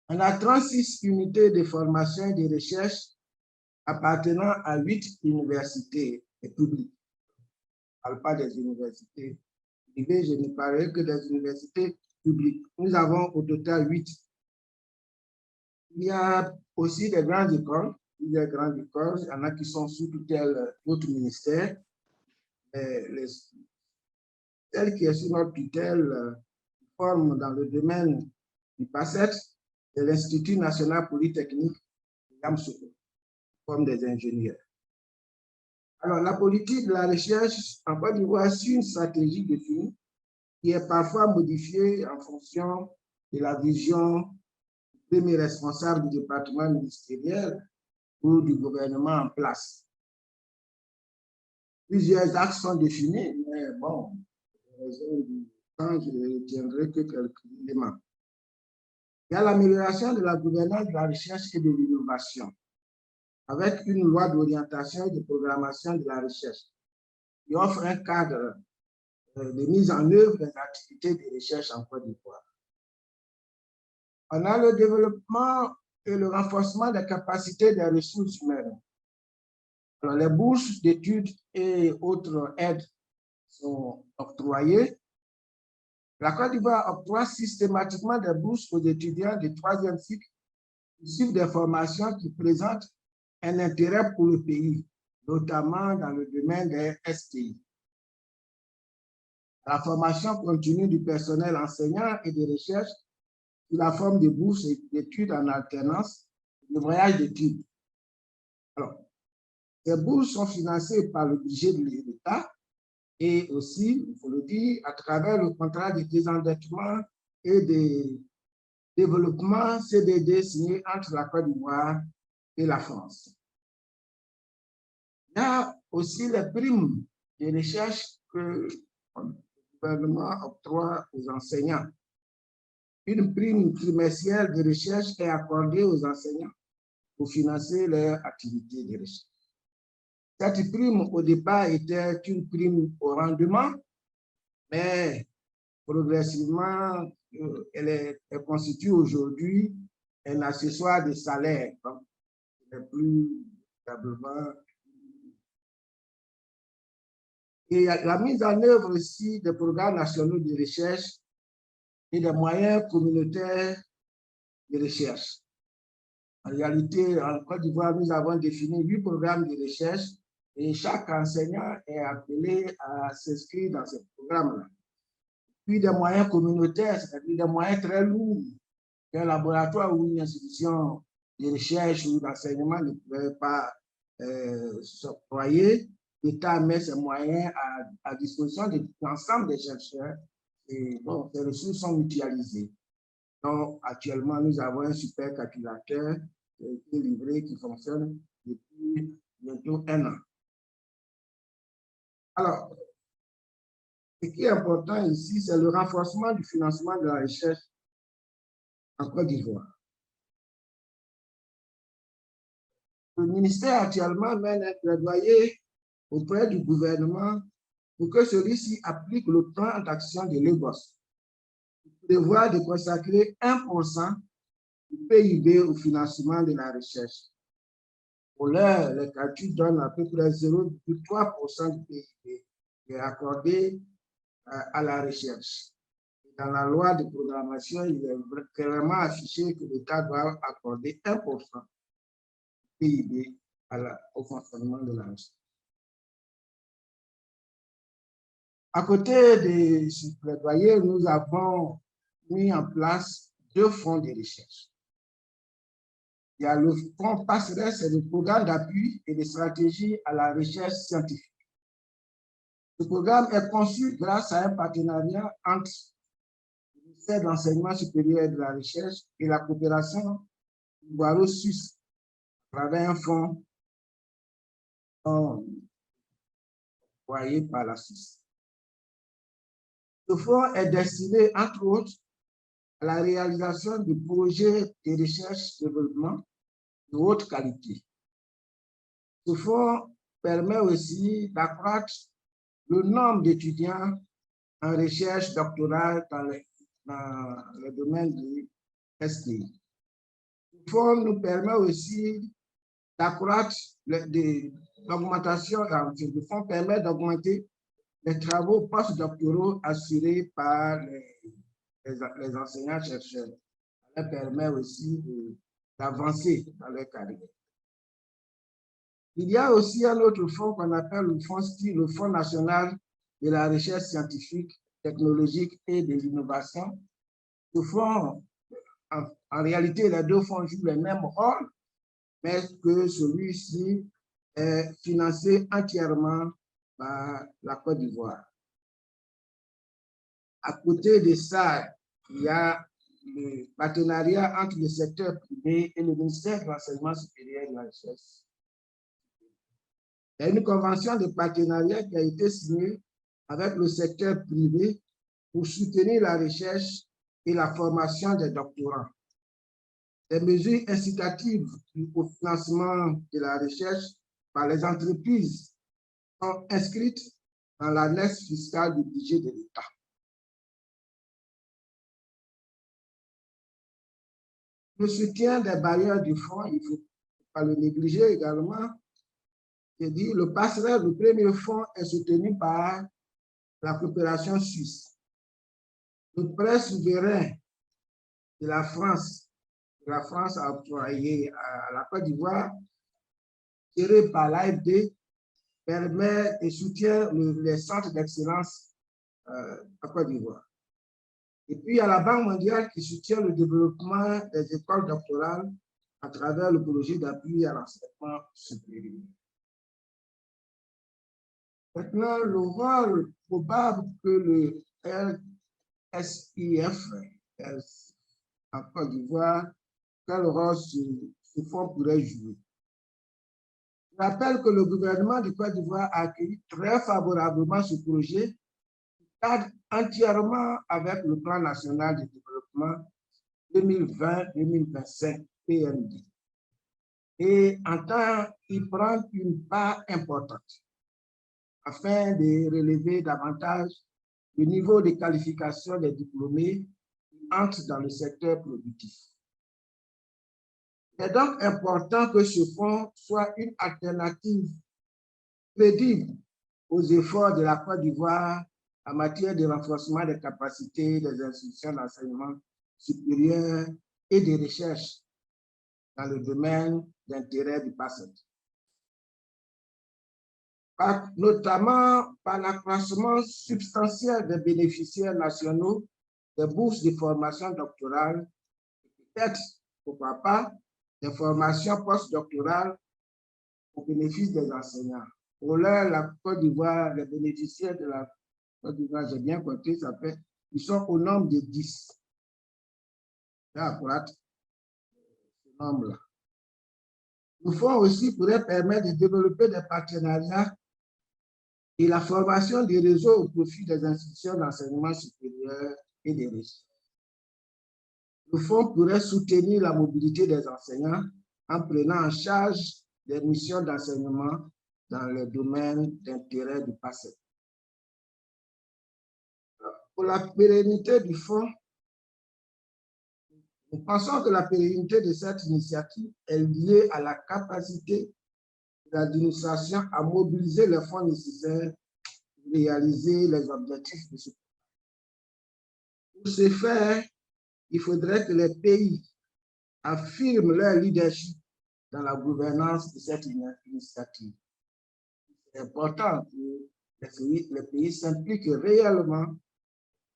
On a 36 unités de formation et de recherche appartenant à 8 universités publiques. Je ne parle pas des universités privées, je ne parlerai que des universités publiques. Nous avons au total 8. Il y a aussi des grandes écoles. Il y a des grandes écoles, il y en a qui sont sous tutelle d'autres ministères. Celle qui est sous notre tutelle forme dans le domaine du PACET, c'est l'Institut national polytechnique de Yamoussoukro, forme des ingénieurs. Alors, la politique de la recherche en Côte d'Ivoire suit une stratégie définie qui est parfois modifiée en fonction de la vision du premier responsable du département ministériel ou du gouvernement en place. Plusieurs axes sont définis, mais bon, pour raison du temps, je ne retiendrai que quelques éléments. Il y a l'amélioration de la gouvernance de la recherche et de l'innovation, avec une loi d'orientation et de programmation de la recherche qui offre un cadre de mise en œuvre des activités de recherche en Côte d'Ivoire. On a le développement et le renforcement des capacités des ressources humaines. Alors, les bourses d'études et autres aides sont octroyées. La Côte d'Ivoire octroie systématiquement des bourses aux étudiants de 3e cycle qui suivent des formations qui présentent un intérêt pour le pays, notamment dans le domaine des STI. La formation continue du personnel enseignant et de recherche sous la forme de bourses d'études en alternance et de voyages d'études. Alors, ces bourses sont financées par le budget de l'État et aussi, il faut le dire, à travers le contrat de désendettement et de développement CDD signé entre la Côte d'Ivoire et la France. Il y a aussi les primes de recherche que le gouvernement octroie aux enseignants. Une prime trimestrielle de recherche est accordée aux enseignants pour financer leur activité de recherche. Cette prime, au départ, était une prime au rendement, mais progressivement, elle constitue aujourd'hui un accessoire de salaire. Donc, elle n'est plus véritablement. Et la mise en œuvre aussi des programmes nationaux de recherche et des moyens communautaires de recherche. En réalité, en Côte d'Ivoire, nous avons défini 8 programmes de recherche et chaque enseignant est appelé à s'inscrire dans ce programme-là. Puis des moyens communautaires, c'est-à-dire des moyens très lourds qu'un laboratoire ou une institution de recherche ou d'enseignement ne pouvait pas s'octroyer. L'État met ses moyens à disposition de l'ensemble des chercheurs et bon, ces ressources sont mutualisées. Donc, actuellement, nous avons un supercalculateur qui a été livré, qui fonctionne depuis bientôt 1 an. Alors, ce qui est important ici, c'est le renforcement du financement de la recherche en Côte d'Ivoire. Le ministère actuellement mène un plaidoyer auprès du gouvernement pour que celui-ci applique le plan d'action de Lagos, qui prévoit de consacrer 1% du PIB au financement de la recherche. Pour l'heure, les calculs donnent à peu près 0,3% du PIB qui est accordé à la recherche. Dans la loi de programmation, il est clairement affiché que l'État doit accorder 1% du PIB au fonctionnement de la recherche. À côté de ce plaidoyer, nous avons mis en place 2 fonds de recherche. Il y a le fonds Passerelle, c'est le programme d'appui et de stratégie à la recherche scientifique. Ce programme est conçu grâce à un partenariat entre le ministère de l'Enseignement supérieur et de la Recherche et la coopération ivoiro-suisse à travers un fonds envoyé par la Suisse. Ce fonds est destiné, entre autres, à la réalisation de projets de recherche-développement de haute qualité. Ce fonds permet aussi d'accroître le nombre d'étudiants en recherche doctorale dans le domaine du STI. Ce fonds nous permet aussi d'accroître l'augmentation, le fonds permet d'augmenter les travaux postdoctoraux assurés par les enseignants-chercheurs. Ça leur permet aussi d'avancer dans leur carrière. Il y a aussi un autre fonds qu'on appelle le Fonds national de la recherche scientifique, technologique et de l'innovation. Ce fonds, en réalité, les 2 fonds jouent le même rôle, mais que celui-ci est financé entièrement par la Côte d'Ivoire. À côté de ça, il y a le partenariat entre le secteur privé et le ministère de l'Enseignement supérieur et de la Recherche. Il y a une convention de partenariat qui a été signée avec le secteur privé pour soutenir la recherche et la formation des doctorants. Des mesures incitatives au financement de la recherche par les entreprises sont inscrites dans l'annexe fiscale du budget de l'État. Le soutien des bailleurs du fonds, il ne faut pas le négliger également. J'ai dit, le Passerelle, le premier fonds, est soutenu par la coopération suisse. Le prêt souverain de la France a octroyé à la Côte d'Ivoire, géré par l'AFD, permet et soutient les centres d'excellence en Côte d'Ivoire. Et puis, il y a la Banque mondiale qui soutient le développement des écoles doctorales à travers le projet d'appui à l'enseignement supérieur. Maintenant, le rôle probable que le LSIF en Côte d'Ivoire, quel rôle ce fonds pourrait jouer. Je rappelle que le gouvernement de Côte d'Ivoire a accueilli très favorablement ce projet qui cadre entièrement avec le plan national de développement 2020-2025 PND et entend y prendre une part importante afin de relever davantage le niveau de qualification des diplômés qui entrent dans le secteur productif. Il est donc important que ce fonds soit une alternative crédible aux efforts de la Côte d'Ivoire en matière de renforcement des capacités des institutions d'enseignement supérieur et de recherche dans le domaine d'intérêt du PASSET. Notamment par l'accroissement substantiel des bénéficiaires nationaux des bourses de formation doctorale, peut-être, pourquoi pas, des formations postdoctorales au bénéfice des enseignants. Pour l'heure, la Côte d'Ivoire, les bénéficiaires de la Côte d'Ivoire, j'ai bien compté, ça fait, ils sont au nombre de 10. C'est accurate, ce nombre-là. Le fonds aussi pourrait permettre de développer des partenariats et la formation des réseaux au profit des institutions d'enseignement supérieur et des réseaux. Le fonds pourrait soutenir la mobilité des enseignants en prenant en charge des missions d'enseignement dans les domaines d'intérêt du PACET. Pour la pérennité du fonds, nous pensons que la pérennité de cette initiative est liée à la capacité de l'administration à mobiliser les fonds nécessaires pour réaliser les objectifs de ce programme. Pour ce faire, il faudrait que les pays affirment leur leadership dans la gouvernance de cette initiative. C'est important que les pays s'impliquent réellement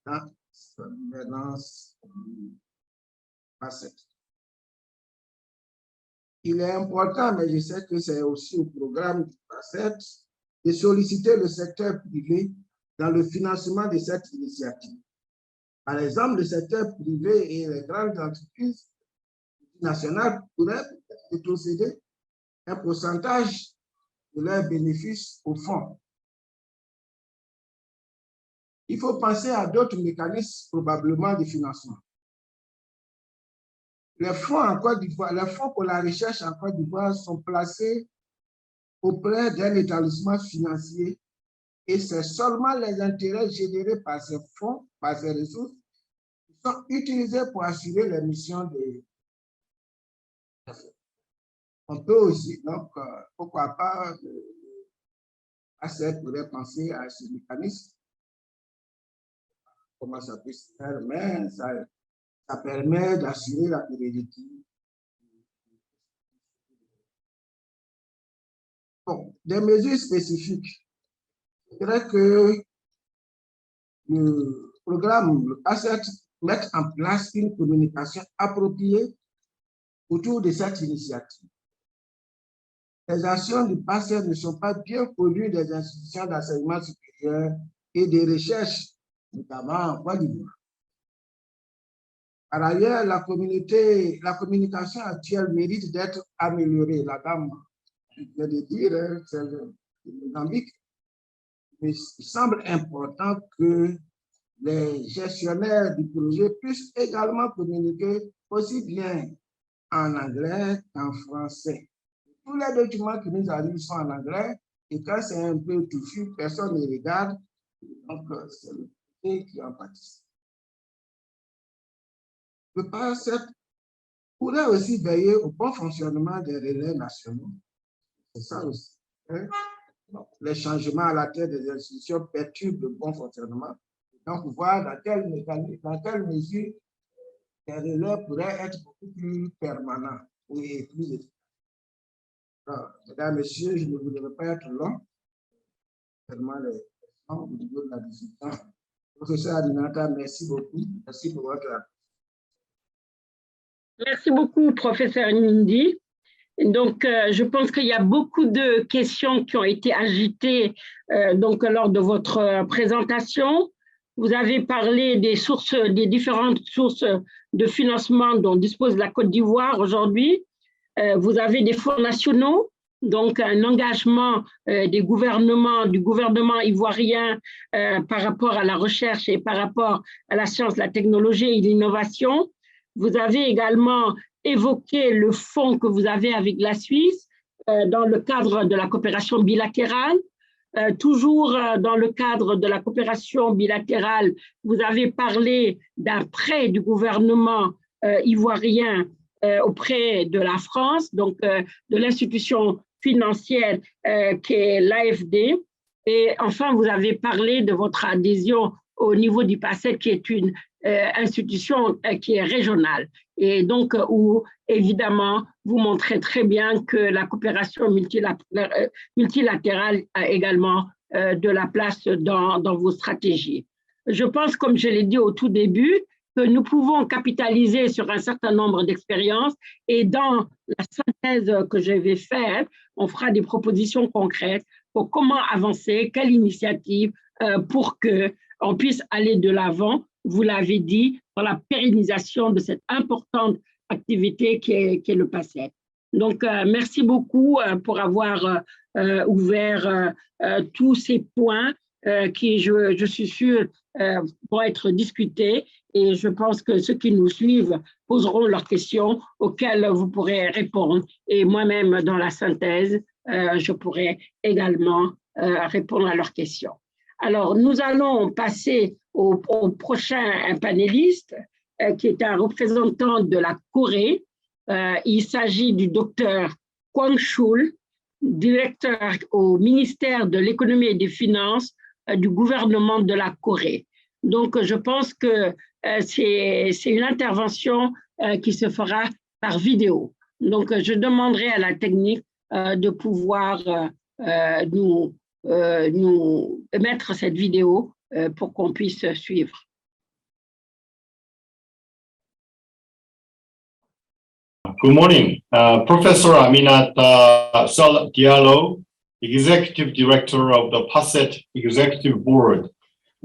dans la gouvernance PACET. Il est important, mais je sais que c'est aussi au programme du PACET, de solliciter le secteur privé dans le financement de cette initiative. Par exemple, le secteur privé et les grandes entreprises nationales pourraient rétrocéder un pourcentage de leurs bénéfices au fonds. Il faut penser à d'autres mécanismes probablement de financement. Les fonds en Côte d'Ivoire, les fonds pour la recherche en Côte d'Ivoire sont placés auprès d'un établissement financier et c'est seulement les intérêts générés par ces fonds, par ces ressources, qui sont utilisés pour assurer les missions de. On peut aussi, donc, pourquoi pas, ACET pourrait penser à ce mécanisme. Comment ça peut se faire, mais ça permet d'assurer la pérennité. Bon, des mesures spécifiques. Je dirais que le programme, le PACET, met en place une communication appropriée autour de cette initiative. Les actions du PACET ne sont pas bien connues des institutions d'enseignement supérieur et de recherche, notamment en Côte d'Ivoire. Par ailleurs, la communication actuelle mérite d'être améliorée. La dame vient de dire, c'est dynamique. Mais il semble important que les gestionnaires du projet puissent également communiquer aussi bien en anglais qu'en français. Tous les documents qui nous arrivent sont en anglais et quand c'est un peu touffu, personne ne regarde. Donc, c'est le projet qui en participe. Le PACET pourrait aussi veiller au bon fonctionnement des relais nationaux. C'est ça aussi. Hein? Donc, les changements à la tête des institutions perturbent le bon fonctionnement. Donc, voir dans quelle mesure les relais pourraient être beaucoup plus permanents et plus efficaces. Mesdames, Messieurs, je ne voudrais pas être long. Tellement les questions au niveau de la discussion. Professeur Adinata, merci beaucoup. Merci pour votre attention. Merci beaucoup, professeur Nindi. Donc, je pense qu'il y a beaucoup de questions qui ont été agitées donc, lors de votre présentation. Vous avez parlé des sources, des différentes sources de financement dont dispose la Côte d'Ivoire aujourd'hui. Vous avez des fonds nationaux, donc un engagement du gouvernement ivoirien par rapport à la recherche et par rapport à la science, la technologie et l'innovation. Vous avez également évoqué le fonds que vous avez avec la Suisse dans le cadre de la coopération bilatérale. Toujours dans le cadre de la coopération bilatérale, vous avez parlé d'un prêt du gouvernement ivoirien auprès de la France, donc de l'institution financière qui est l'AFD. Et enfin, vous avez parlé de votre adhésion au niveau du PACET, qui est une institution qui est régionale. Et donc, où, évidemment, vous montrez très bien que la coopération multilatérale a également de la place dans vos stratégies. Je pense, comme je l'ai dit au tout début, que nous pouvons capitaliser sur un certain nombre d'expériences et dans la synthèse que je vais faire, on fera des propositions concrètes pour comment avancer, quelle initiative pour qu'on puisse aller de l'avant, vous l'avez dit, dans la pérennisation de cette importante activité qui est le PACET. Donc, merci beaucoup pour avoir ouvert tous ces points qui, je suis sûre, vont être discutés. Et je pense que ceux qui nous suivent poseront leurs questions auxquelles vous pourrez répondre. Et moi-même, dans la synthèse, je pourrai également répondre à leurs questions. Alors, nous allons passer au prochain panéliste, qui est un représentant de la Corée. Il s'agit du docteur Kwang Chul, directeur au ministère de l'économie et des finances du gouvernement de la Corée. Donc, je pense que c'est une intervention qui se fera par vidéo. Donc, je demanderai à la technique de pouvoir nous mettre cette vidéo pour qu'on puisse suivre. Good morning, Professor Aminata Sal Diallo, Executive Director of the PASET Executive Board,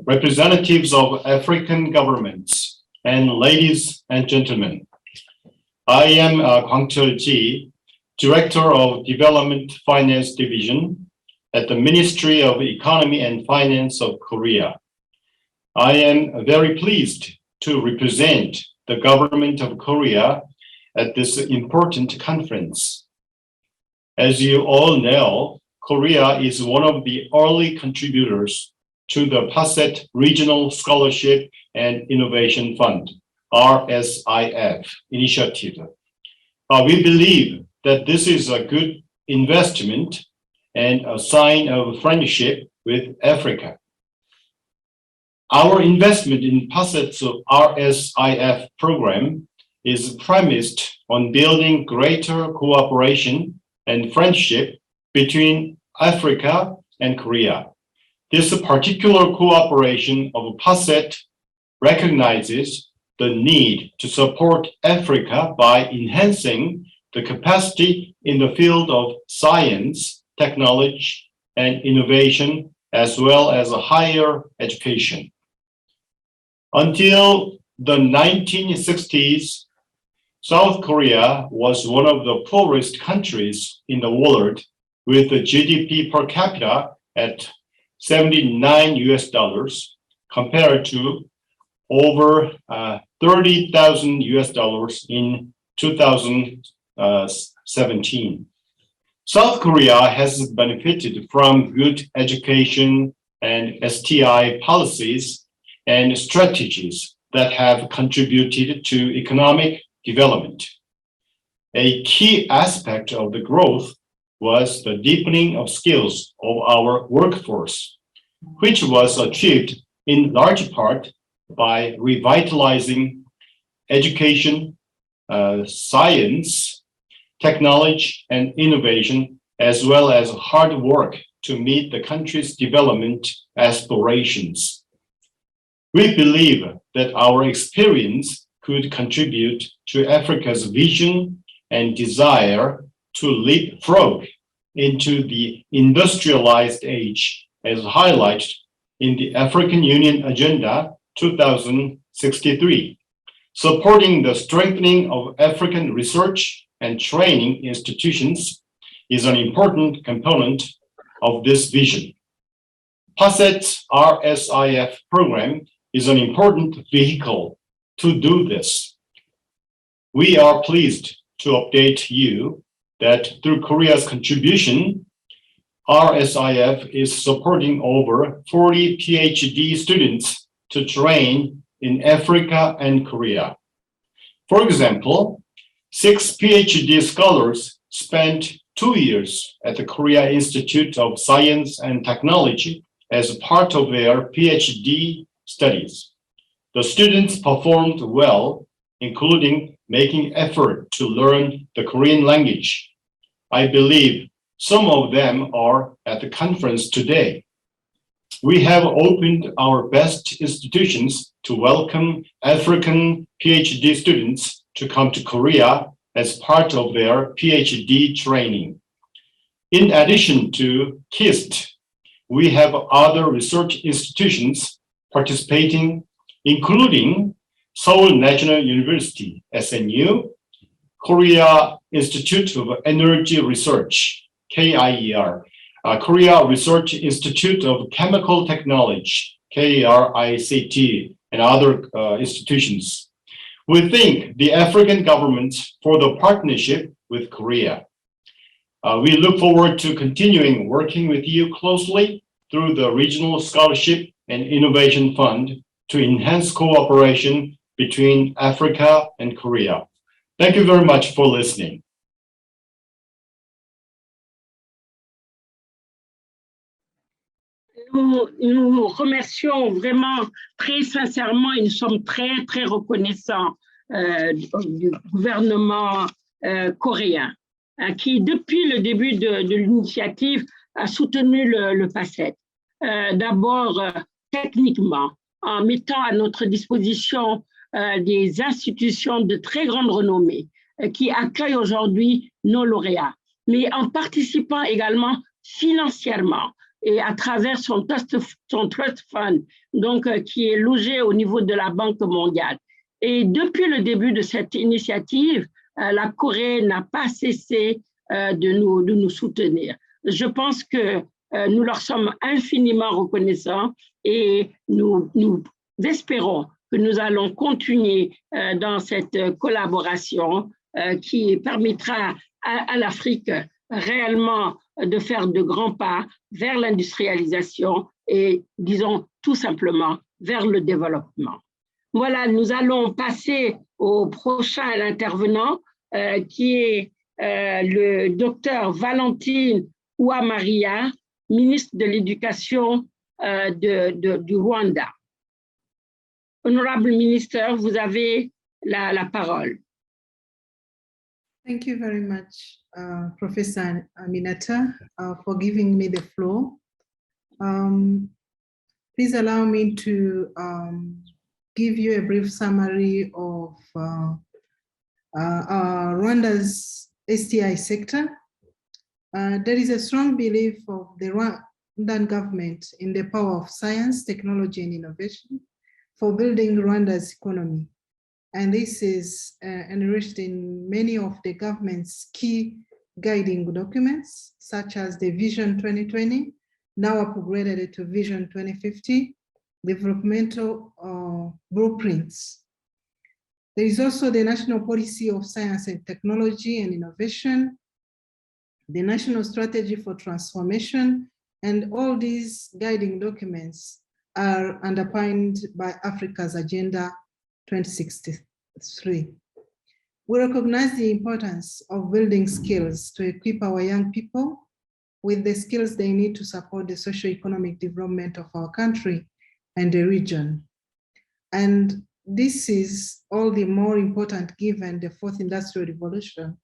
representatives of African governments, and ladies and gentlemen. I am Kwang Chul-ji, Director of Development Finance Division at the Ministry of Economy and Finance of Korea. I am very pleased to represent the government of Korea at this important conference. As you all know, Korea is one of the early contributors to the PASET Regional Scholarship and Innovation Fund, RSIF initiative. We believe that this is a good investment and a sign of friendship with Africa. Our investment in PASET's RSIF program is premised on building greater cooperation and friendship between Africa and Korea. This particular cooperation of PASET recognizes the need to support Africa by enhancing the capacity in the field of science, technology, and innovation, as well as higher education. Until the 1960s, South Korea was one of the poorest countries in the world, with the GDP per capita at $79 US, compared to over $30,000 US in 2017. South Korea has benefited from good education and STI policies and strategies that have contributed to economic development. A key aspect of the growth was the deepening of skills of our workforce, which was achieved in large part by revitalizing education, science, technology, and innovation, as well as hard work to meet the country's development aspirations. We believe that our experience could contribute to Africa's vision and desire to leapfrog into the industrialized age, as highlighted in the African Union Agenda 2063, supporting the strengthening of African research and training institutions is an important component of this vision. PASET's RSIF program is an important vehicle to do this. We are pleased to update you that through Korea's contribution, RSIF is supporting over 40 PhD students to train in Africa and Korea. For example, 6 PhD scholars spent 2 years at the Korea Institute of Science and Technology as part of their PhD studies. The students performed well, including making effort to learn the Korean language. I believe some of them are at the conference today. We have opened our best institutions to welcome African PhD students to come to Korea as part of their PhD training. In addition to KIST, we have other research institutions participating, including Seoul National University, SNU, Korea Institute of Energy Research, KIER, Korea Research Institute of Chemical Technology, KRICT, and other institutions. We thank the African government for the partnership with Korea. We look forward to continuing working with you closely through the Regional Scholarship and Innovation Fund to enhance cooperation between Africa and Korea. Thank you very much for listening. Nous remercions vraiment très sincèrement et nous sommes très, très reconnaissants du gouvernement coréen qui, depuis le début de l'initiative, a soutenu le PACET. D'abord, techniquement, en mettant à notre disposition des institutions de très grande renommée qui accueillent aujourd'hui nos lauréats, mais en participant également financièrement et à travers son trust fund, donc qui est logé au niveau de la Banque mondiale. Et depuis le début de cette initiative, la Corée n'a pas cessé de nous soutenir. Je pense que nous leur sommes infiniment reconnaissants et nous espérons que nous allons continuer dans cette collaboration qui permettra à l'Afrique réellement de faire de grands pas vers l'industrialisation et, disons, tout simplement vers le développement. Voilà, nous allons passer au prochain intervenant qui est le docteur Valentine Uwamariya, ministre de l'Éducation du Rwanda. Honorable Minister, vous avez la parole. Thank you very much, Professor Aminata, for giving me the floor. Please allow me to give you a brief summary of Rwanda's STI sector. There is a strong belief of the Rwandan government in the power of science, technology, and innovation for building Rwanda's economy. And this is enriched in many of the government's key guiding documents, such as the Vision 2020, now upgraded to Vision 2050, developmental blueprints. There is also the National Policy of Science and Technology and Innovation, the National Strategy for Transformation, and all these guiding documents are underpinned by Africa's Agenda 2063. We recognize the importance of building skills to equip our young people with the skills they need to support the socio-economic development of our country and the region. And this is all the more important given the fourth industrial revolution,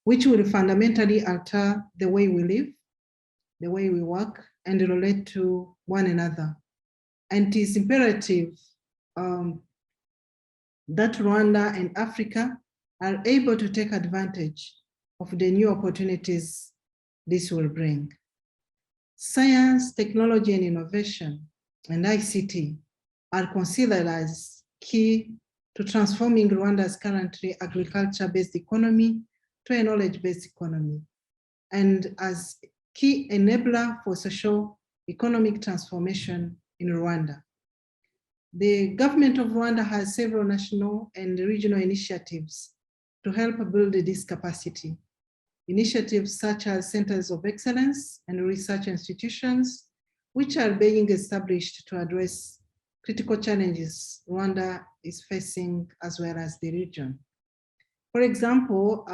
which will fundamentally alter the way we live, the way we work, and relate to one another. And it is imperative that Rwanda and Africa are able to take advantage of the new opportunities this will bring. Science, technology, and innovation, and ICT are considered as key to transforming Rwanda's currently agriculture-based economy to a knowledge-based economy, and as key enabler for social economic transformation in Rwanda. The government of Rwanda has several national and regional initiatives to help build this capacity. Initiatives such as centers of excellence and research institutions, which are being established to address critical challenges Rwanda is facing as well as the region. For example,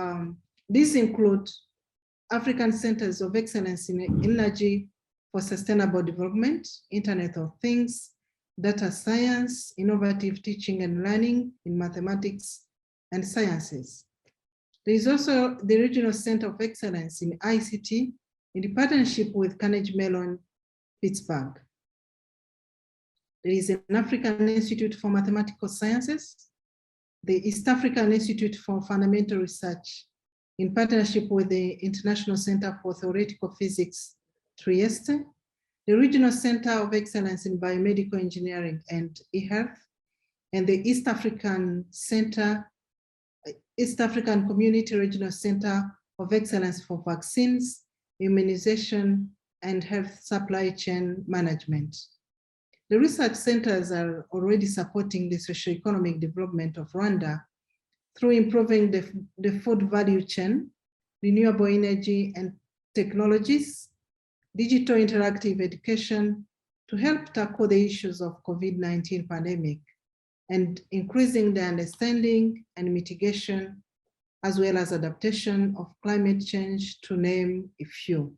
these include African Centers of Excellence in Energy for Sustainable Development, Internet of Things, data science, innovative teaching and learning in mathematics and sciences. There is also the Regional Center of Excellence in ICT in partnership with Carnegie Mellon, Pittsburgh. There is an African Institute for Mathematical Sciences, the East African Institute for Fundamental Research in partnership with the International Center for Theoretical Physics, Trieste, the Regional Center of Excellence in Biomedical Engineering and eHealth, and the East African Center, East African Community Regional Center of Excellence for Vaccines, Immunization, and Health Supply Chain Management. The research centers are already supporting the socioeconomic development of Rwanda through improving the food value chain, renewable energy and technologies, digital interactive education to help tackle the issues of COVID-19 pandemic, and increasing the understanding and mitigation, as well as adaptation of climate change, to name a few.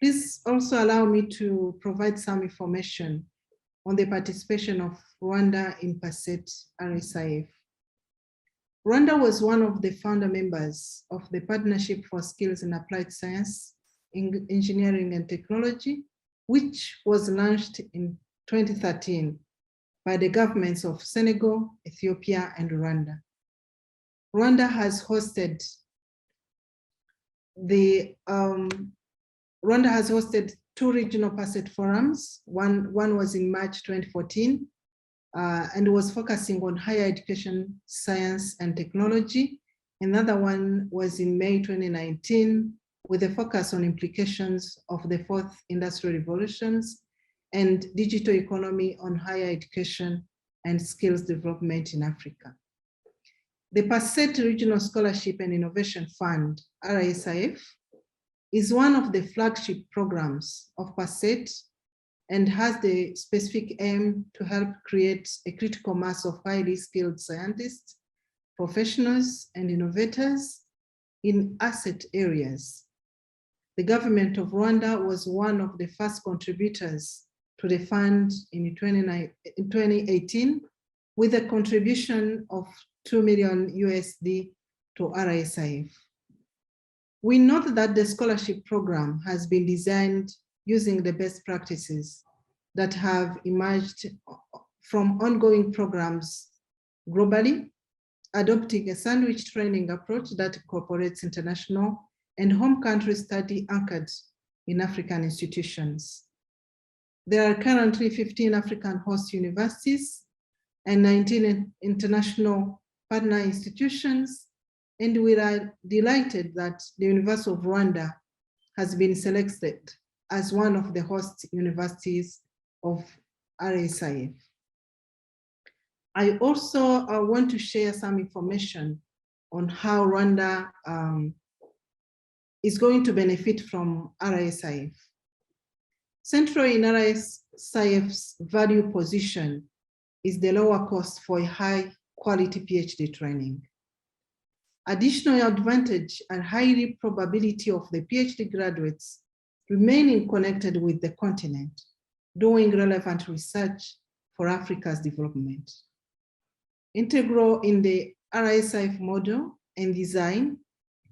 Please also allow me to provide some information on the participation of Rwanda in PACET RSIF. Rwanda was one of the founder members of the Partnership for Skills in Applied Science, Engineering and Technology, which was launched in 2013 by the governments of Senegal, Ethiopia, and Rwanda. Rwanda has hosted two regional PACET forums. One was in March 2014 and was focusing on higher education, science, and technology. Another one was in May 2019 with a focus on implications of the fourth industrial revolutions and digital economy on higher education and skills development in Africa. The PACET Regional Scholarship and Innovation Fund, RSIF, is one of the flagship programs of PACET and has the specific aim to help create a critical mass of highly skilled scientists, professionals, and innovators in asset areas. The government of Rwanda was one of the first contributors to the fund in 2018 with a contribution of $2 million to RSIF. We note that the scholarship program has been designed using the best practices that have emerged from ongoing programs globally, adopting a sandwich training approach that incorporates international and home country study anchored in African institutions. There are currently 15 African host universities and 19 international partner institutions, and we are delighted that the University of Rwanda has been selected as one of the host universities of RSIF. I also want to share some information on how Rwanda is going to benefit from RSIF. Central in RSIF's value position is the lower cost for a high quality PhD training. Additional advantage and high probability of the PhD graduates remaining connected with the continent, doing relevant research for Africa's development. Integral in the RSIF model and design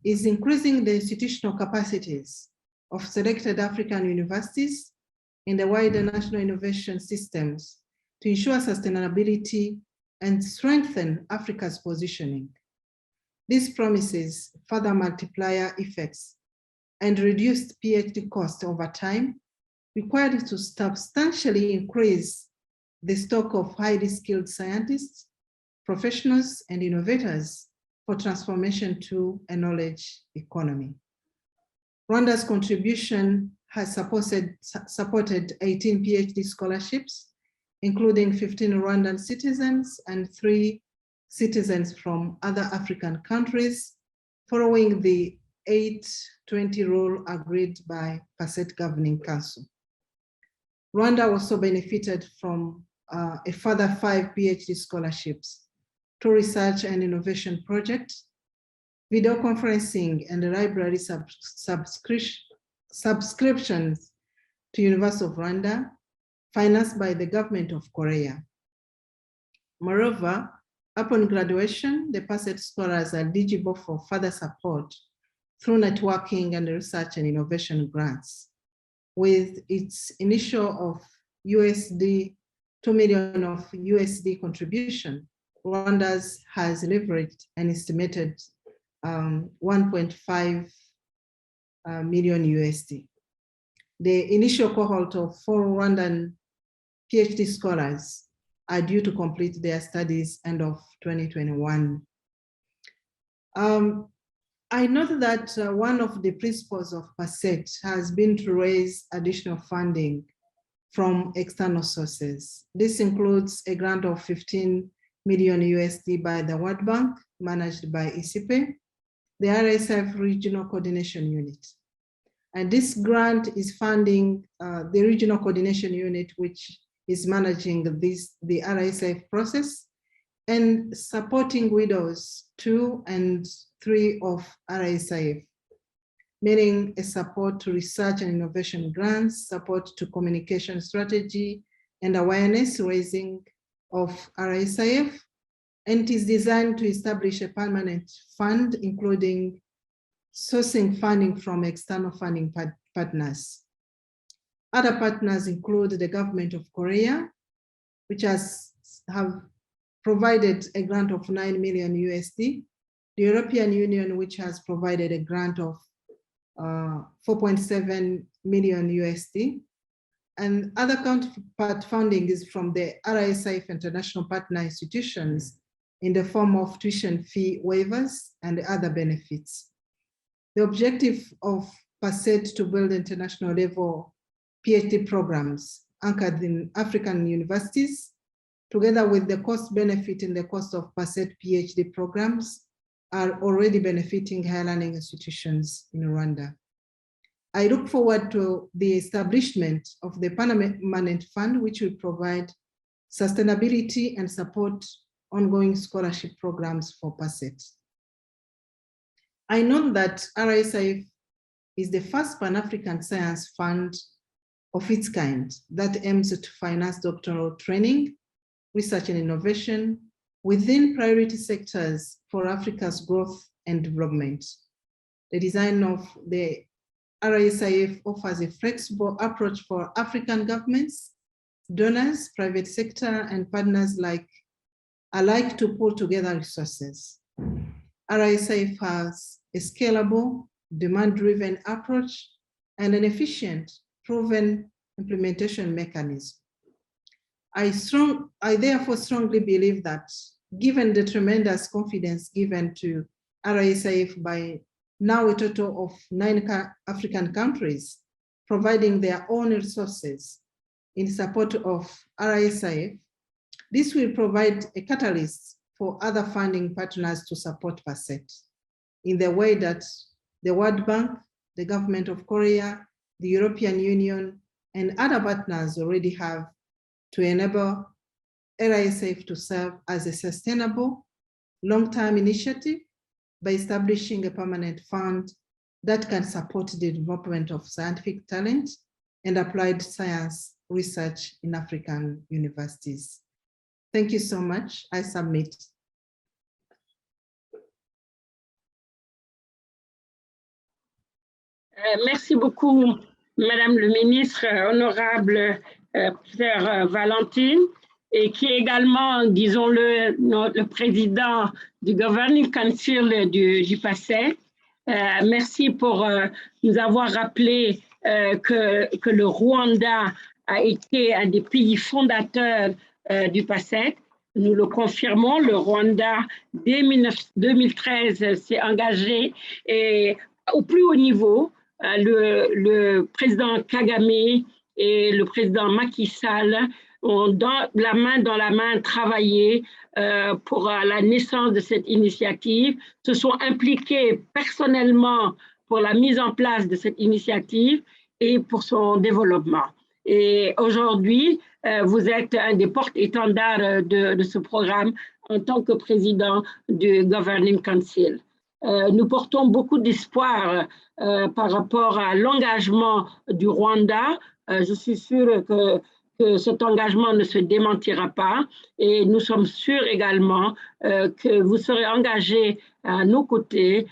is increasing the institutional capacities of selected African universities in the wider national innovation systems to ensure sustainability and strengthen Africa's positioning. This promises further multiplier effects and reduced PhD cost over time, required to substantially increase the stock of highly skilled scientists, professionals, and innovators for transformation to a knowledge economy. Rwanda's contribution has supported 18 PhD scholarships, including 15 Rwandan citizens and 3 citizens from other African countries, following the 8-20 rule agreed by PACET Governing Council. Rwanda also benefited from a further 5 PhD scholarships, 2 research and innovation projects, video conferencing and library subscriptions to University of Rwanda, financed by the government of Korea. Moreover, upon graduation, the PACET scholars are eligible for further support through networking and research and innovation grants. With its initial of $2 million of USD contribution, Rwanda has leveraged an estimated 1.5 million USD. The initial cohort of 4 Rwandan PhD scholars are due to complete their studies end of 2021. I note that one of the principles of PACET has been to raise additional funding from external sources. This includes a grant of 15 million USD by the World Bank, managed by ICIPE, the RSF Regional Coordination Unit. And this grant is funding the Regional Coordination Unit, which is managing the RSF process and supporting widows 2 and 3 of RSIF, meaning a support to research and innovation grants, support to communication strategy and awareness raising of RSIF, and it is designed to establish a permanent fund, including sourcing funding from external funding partners. Other partners include the government of Korea, which have provided a grant of 9 million USD, the European Union, which has provided a grant of 4.7 million USD, and other counterpart funding is from the RSIF international partner institutions in the form of tuition fee waivers and other benefits. The objective of PACET to build international level PhD programs anchored in African universities, together with the cost benefit in the cost of PACET PhD programs, are already benefiting higher learning institutions in Rwanda. I look forward to the establishment of the permanent fund, which will provide sustainability and support ongoing scholarship programs for PACET. I know that RSIF is the first Pan-African science fund of its kind that aims to finance doctoral training, research and innovation within priority sectors for Africa's growth and development. The design of the RSIF offers a flexible approach for African governments, donors, private sector, and partners alike to pull together resources. RSIF has a scalable, demand-driven approach and an efficient, proven implementation mechanism. I therefore strongly believe that, given the tremendous confidence given to RSIF by now a total of 9 African countries providing their own resources in support of RSIF, this will provide a catalyst for other funding partners to support PACET in the way that the World Bank, the government of Korea, the European Union, and other partners already have to enable RSIF to serve as a sustainable, long-term initiative by establishing a permanent fund that can support the development of scientific talent and applied science research in African universities. Thank you so much. I submit. Merci beaucoup, Madame le ministre, honorable Professeur Valentine, et qui est également, disons-le, le président du Governing Council du PACET. Merci pour nous avoir rappelé que le Rwanda a été un des pays fondateurs du PACET. Nous le confirmons, le Rwanda, dès 2013, s'est engagé et au plus haut niveau, le président Kagame et le président Macky Sall ont la main dans la main travaillé pour la naissance de cette initiative, se sont impliqués personnellement pour la mise en place de cette initiative et pour son développement. Et aujourd'hui, vous êtes un des porte-étendards de ce programme en tant que président du Governing Council. Nous portons beaucoup d'espoir par rapport à l'engagement du Rwanda. Je suis sûre que cet engagement ne se démentira pas et nous sommes sûrs également que vous serez engagés à nos côtés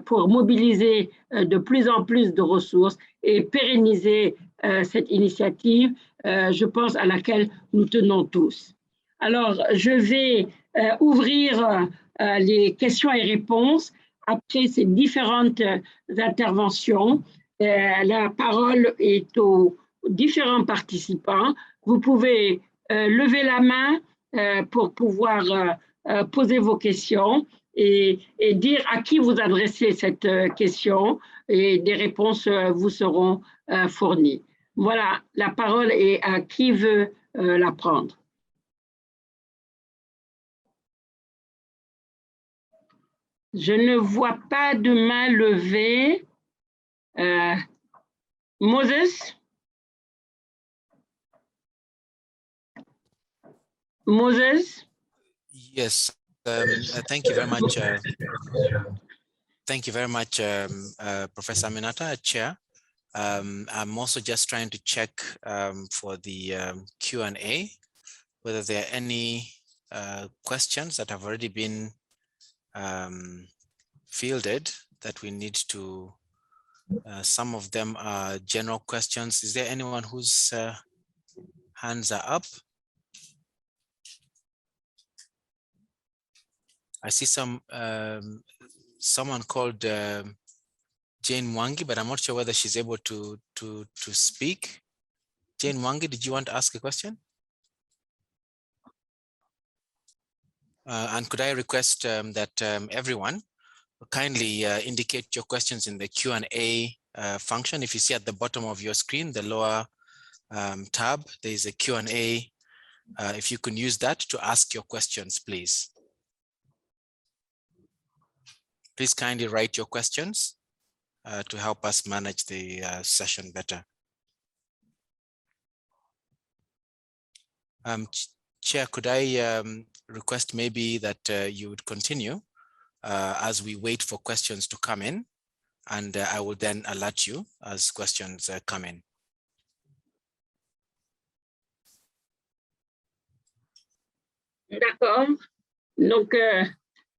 pour mobiliser de plus en plus de ressources et pérenniser cette initiative, je pense, à laquelle nous tenons tous. Alors, je vais ouvrir les questions et réponses après ces différentes interventions. La parole est aux différents participants. Vous pouvez lever la main pour pouvoir poser vos questions. et dire à qui vous adressez cette question et des réponses vous seront fournies. Voilà, la parole est à qui veut la prendre. Je ne vois pas de main levée. Moses? Moses? Yes, thank you very much. Thank you very much, Professor Aminata, Chair. I'm also just trying to check for the Q&A, whether there are any questions that have already been fielded that we need to, some of them are general questions. Is there anyone whose hands are up? I see some someone called Jane Mwangi, but I'm not sure whether she's able to speak. Jane Mwangi, did you want to ask a question? And could I request that everyone kindly indicate your questions in the Q&A function. If you see at the bottom of your screen, the lower tab, there is a Q&A. If you can use that to ask your questions, please. Please kindly write your questions to help us manage the session better. Chair, could I request maybe that you would continue as we wait for questions to come in, and I will then alert you as questions come in. D'accord. Donc,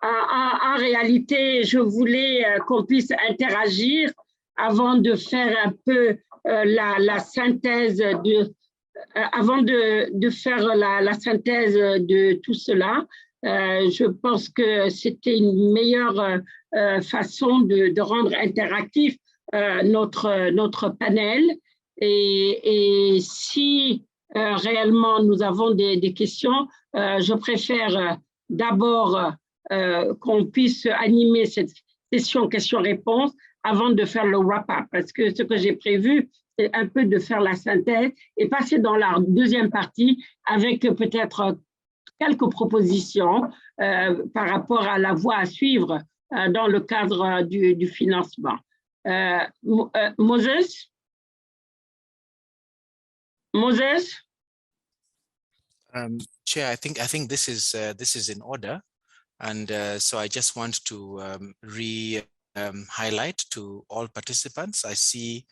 en réalité, je voulais qu'on puisse interagir avant de faire un peu la synthèse avant de faire la synthèse de tout cela. Je pense que c'était une meilleure façon de rendre interactif notre panel. Et si réellement nous avons des questions, je préfère d'abord qu'on puisse animer cette session questions-réponses avant de faire le wrap-up, parce que ce que j'ai prévu, c'est un peu de faire la synthèse et passer dans la deuxième partie avec peut-être quelques propositions par rapport à la voie à suivre dans le cadre du financement. Moses? Moses? Chair, I think this is in order, and so I just want to highlight to all participants. I see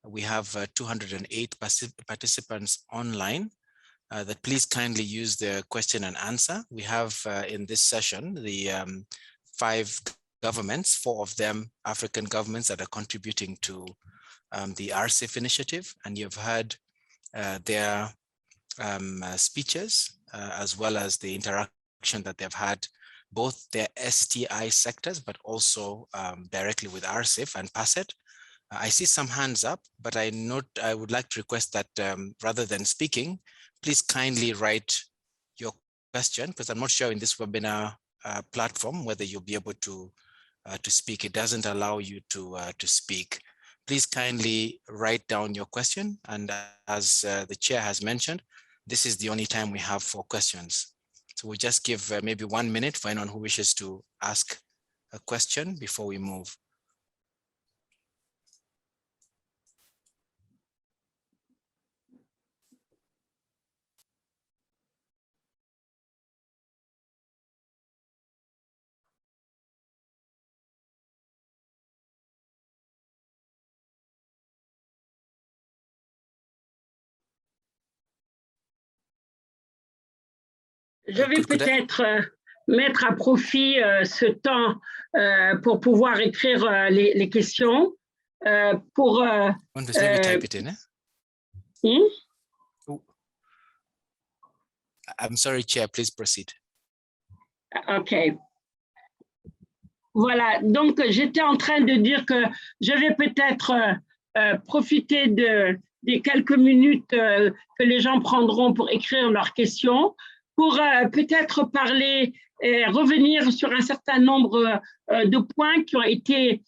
we have 208 participants online. That please kindly use the question and answer. We have in this session the 5 governments, 4 of them African governments that are contributing to the RCEF initiative, and you've heard their speeches as well as the interaction that they've had, both their STI sectors, but also directly with RCEF and PASET. I see some hands up, but I would like to request that rather than speaking, please kindly write your question, because I'm not sure in this webinar platform whether you'll be able to speak. It doesn't allow you to speak. Please kindly write down your question, and as the chair has mentioned, this is the only time we have for questions. So we'll just give maybe 1 minute for anyone who wishes to ask a question before we move. Je vais peut-être mettre à profit ce temps pour pouvoir écrire les questions. Pour, type it in, Oh. I'm sorry, Chair, please proceed. OK. Voilà, donc j'étais en train de dire que je vais peut-être profiter des quelques minutes que les gens prendront pour écrire leurs questions pour peut-être parler, revenir sur un certain nombre de points qui ont été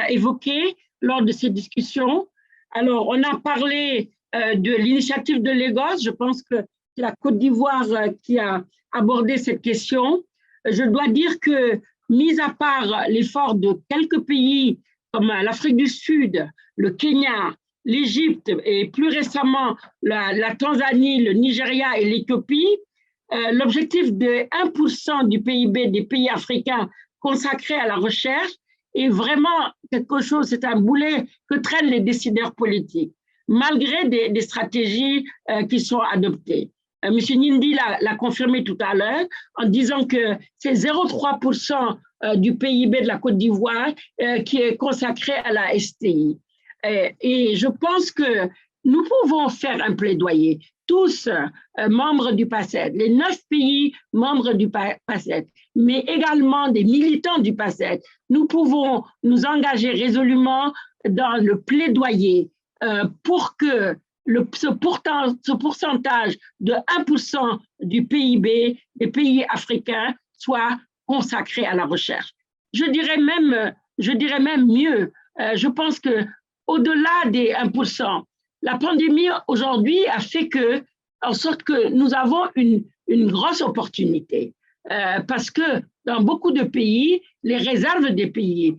évoqués lors de ces discussions. Alors, on a parlé de l'initiative de Lagos. Je pense que c'est la Côte d'Ivoire qui a abordé cette question. Je dois dire que, mis à part l'effort de quelques pays comme l'Afrique du Sud, le Kenya, l'Égypte et plus récemment la Tanzanie, le Nigeria et l'Éthiopie, l'objectif de 1% du PIB des pays africains consacré à la recherche est vraiment quelque chose, c'est un boulet que traînent les décideurs politiques, malgré des stratégies qui sont adoptées. M. Ndindi l'a confirmé tout à l'heure en disant que c'est 0,3% du PIB de la Côte d'Ivoire qui est consacré à la STI. Et je pense que nous pouvons faire un plaidoyer, tous membres du PACET, les 9 pays membres du PACET, mais également des militants du PACET. Nous pouvons nous engager résolument dans le plaidoyer pour que ce pourcentage de 1% du PIB des pays africains soit consacré à la recherche. Je dirais même mieux, je pense que au-delà des 1%, la pandémie aujourd'hui a fait en sorte que nous avons une grosse opportunité parce que dans beaucoup de pays, les réserves des pays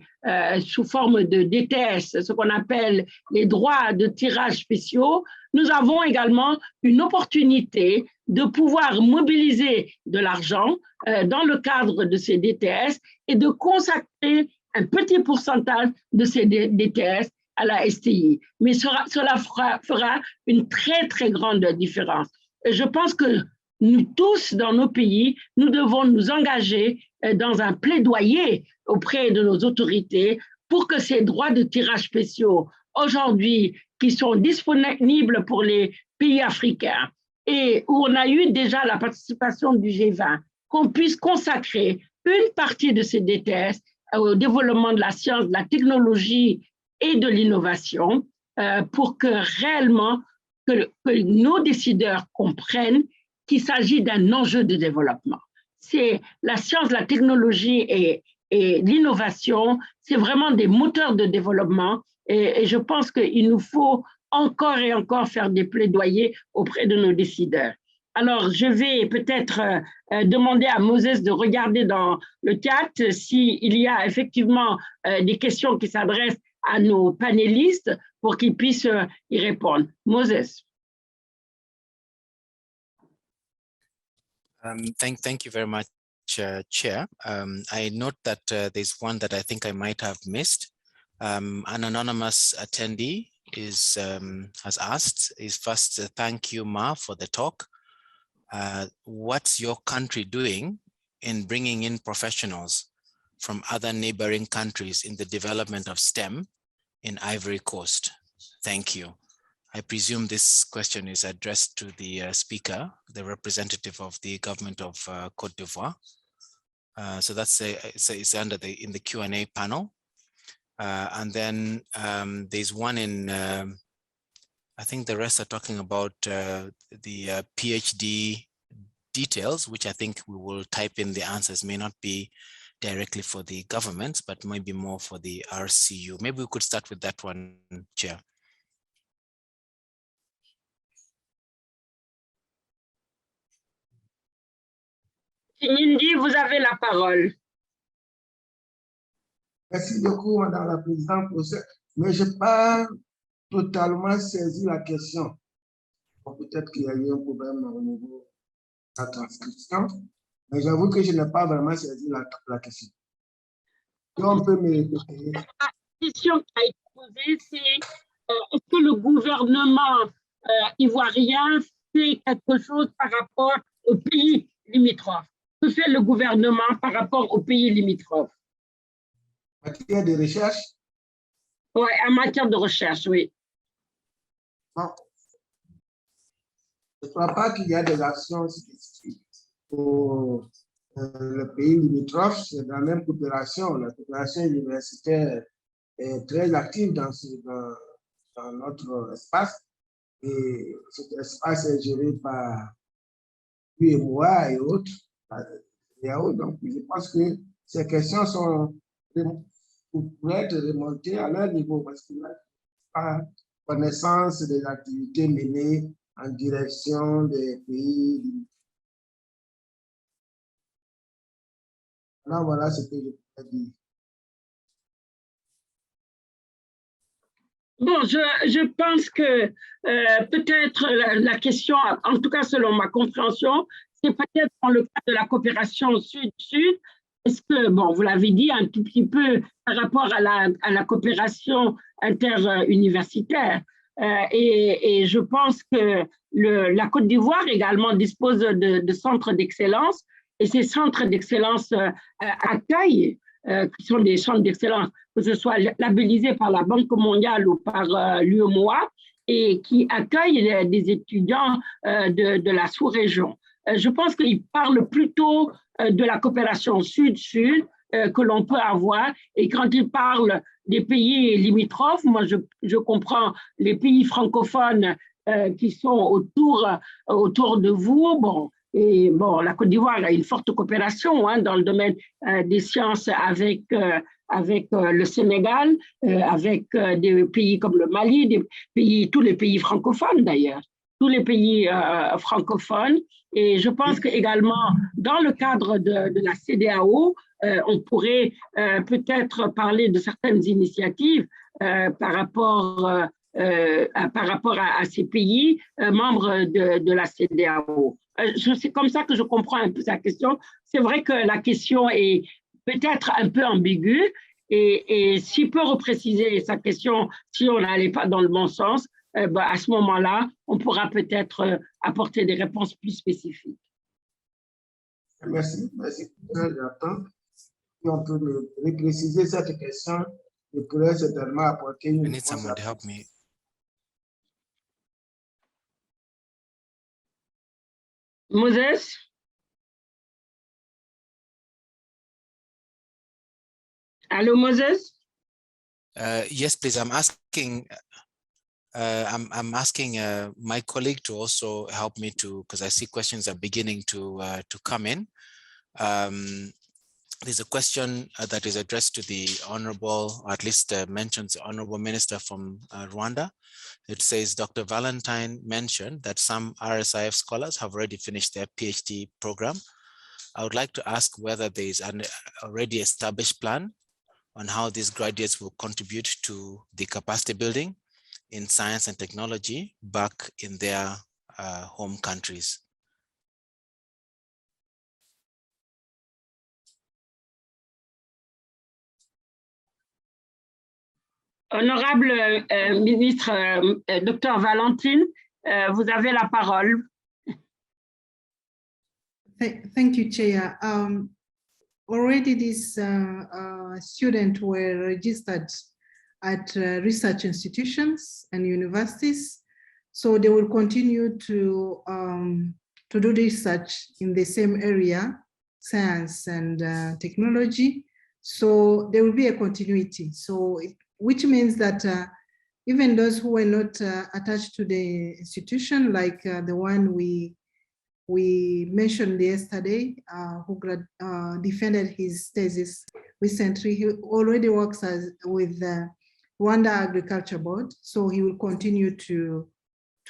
sous forme de DTS, ce qu'on appelle les droits de tirage spéciaux, nous avons également une opportunité de pouvoir mobiliser de l'argent dans le cadre de ces DTS et de consacrer un petit pourcentage de ces DTS à la STI. Mais cela fera une très, très grande différence. Et je pense que nous tous, dans nos pays, nous devons nous engager dans un plaidoyer auprès de nos autorités pour que ces droits de tirage spéciaux, aujourd'hui, qui sont disponibles pour les pays africains et où on a eu déjà la participation du G20, qu'on puisse consacrer une partie de ces DTS au développement de la science, de la technologie et de l'innovation pour que réellement que nos décideurs comprennent qu'il s'agit d'un enjeu de développement. C'est la science, la technologie et l'innovation, c'est vraiment des moteurs de développement et je pense qu'il nous faut encore et encore faire des plaidoyers auprès de nos décideurs. Alors, je vais peut-être demander à Moses de regarder dans le chat s'il y a effectivement des questions qui s'adressent à nos panélistes pour qu'ils puissent y répondre. Moses. Thank you very much, Chair. I note that there's one that I think I might have missed. An anonymous attendee has asked, first, thank you, Ma, for the talk. What's your country doing in bringing in professionals from other neighboring countries in the development of STEM in Ivory Coast? Thank you. I presume this question is addressed to the speaker, the representative of the government of Côte d'Ivoire. So that's it's under in the Q&A panel. And then there's one in, I think the rest are talking about the PhD details, which I think we will type in the answers, may not be directly for the governments, but maybe more for the RCU. Maybe we could start with that one, Chair. Ndindi, vous avez la parole. Merci beaucoup, Madame la Présidente, mais je n'ai pas totalement saisi la question. Peut-être qu'il y a eu un problème au niveau de la transcription, mais j'avoue que je n'ai pas vraiment saisi la question. Donc, on peut me répéter. La question qui a été posée, c'est est-ce que le gouvernement ivoirien fait quelque chose par rapport aux pays limitrophes? Que fait le gouvernement par rapport aux pays limitrophes? En matière de recherche? Oui, en matière de recherche, oui. Bon. Je ne crois pas qu'il y a des actions spécifiques pour le pays limitrophe. C'est dans la même coopération. La coopération universitaire est très active dans notre espace. Et cet espace est géré par UEMOA et autres. Donc, je pense que ces questions pourraient être remontées à leur niveau parce qu'il n'y a pas connaissance des activités menées en direction des pays. Alors, voilà ce que je pourrais dire. Bon, je pense que peut-être la question, en tout cas selon ma compréhension, c'est peut-être dans le cadre de la coopération sud-sud. Est-ce que, bon, vous l'avez dit un tout petit peu par rapport à la coopération interuniversitaire, et je pense que la Côte d'Ivoire également dispose de centres d'excellence, et ces centres d'excellence accueillent, qui sont des centres d'excellence, que ce soit labellisés par la Banque mondiale ou par l'UEMOA, et qui accueillent des étudiants de la sous-région. Je pense qu'il parle plutôt de la coopération sud-sud que l'on peut avoir. Et quand il parle des pays limitrophes, moi, je comprends les pays francophones qui sont autour de vous. Bon, et bon, la Côte d'Ivoire a une forte coopération dans le domaine des sciences avec le Sénégal, avec des pays comme le Mali, tous les pays francophones d'ailleurs, tous les pays francophones. Et je pense qu'également, dans le cadre de la CEDEAO, on pourrait peut-être parler de certaines initiatives par rapport à ces pays membres de la CEDEAO. C'est comme ça que je comprends un peu sa question. C'est vrai que la question est peut-être un peu ambiguë, et s'il peut repréciser sa question, si on n'allait pas dans le bon sens, à ce moment-là, on pourra peut-être apporter des réponses plus spécifiques. Merci, Jonathan. Si on peut me repréciser cette question, je pourrais certainement apporter une réponse. I need someone to help me. Moses? Hello, Moses? Yes, please. I'm asking. I'm asking my colleague to also help me because I see questions are beginning to come in. There's a question that is addressed to the honorable, or at least mentions the honorable minister from Rwanda. It says Dr. Valentine mentioned that some RSIF scholars have already finished their PhD program. I would like to ask whether there is an already established plan on how these graduates will contribute to the capacity building in science and technology back in their home countries. Honorable ministre, Dr. Valentine, vous avez la parole. Thank you, Chair. Already these students were registered at research institutions and universities, so they will continue to do research in the same area, science and technology. So there will be a continuity. So which means that even those who were not attached to the institution, like the one we mentioned yesterday, who defended his thesis recently, he already works with the Rwanda Agriculture Board, so he will continue to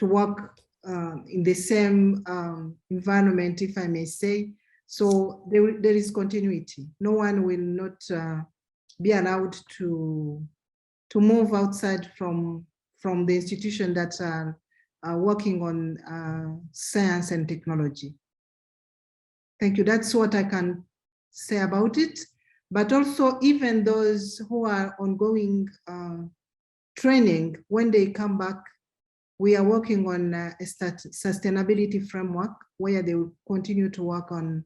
work in the same environment, if I may say. So there is continuity. No one will not be allowed to move outside from the institution that are working on science and technology. Thank you. That's what I can say about it. But also, even those who are ongoing training, when they come back, we are working on a sustainability framework where they will continue to work on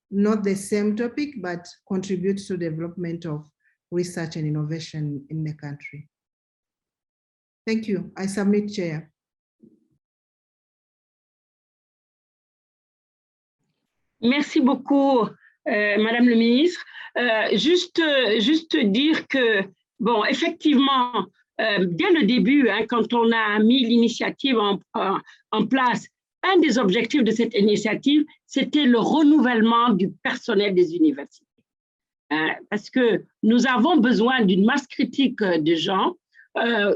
not the same topic, but contribute to the development of research and innovation in the country. Thank you. I submit, Chair. Merci beaucoup, Madame le ministre. Juste dire que, bon, effectivement, dès le début, quand on a mis l'initiative en place, un des objectifs de cette initiative, c'était le renouvellement du personnel des universités. Parce que nous avons besoin d'une masse critique de gens,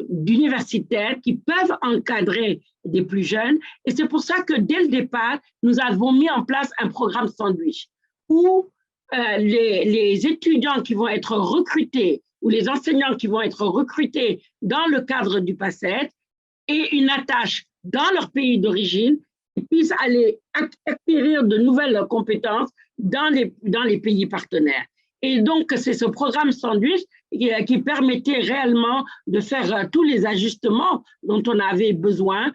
d'universitaires qui peuvent encadrer des plus jeunes. Et c'est pour ça que dès le départ, nous avons mis en place un programme sandwich où les étudiants qui vont être recrutés ou les enseignants qui vont être recrutés dans le cadre du PACET aient une attache dans leur pays d'origine et puissent aller acquérir de nouvelles compétences dans les pays partenaires. Et donc, c'est ce programme sandwich qui permettait réellement de faire tous les ajustements dont on avait besoin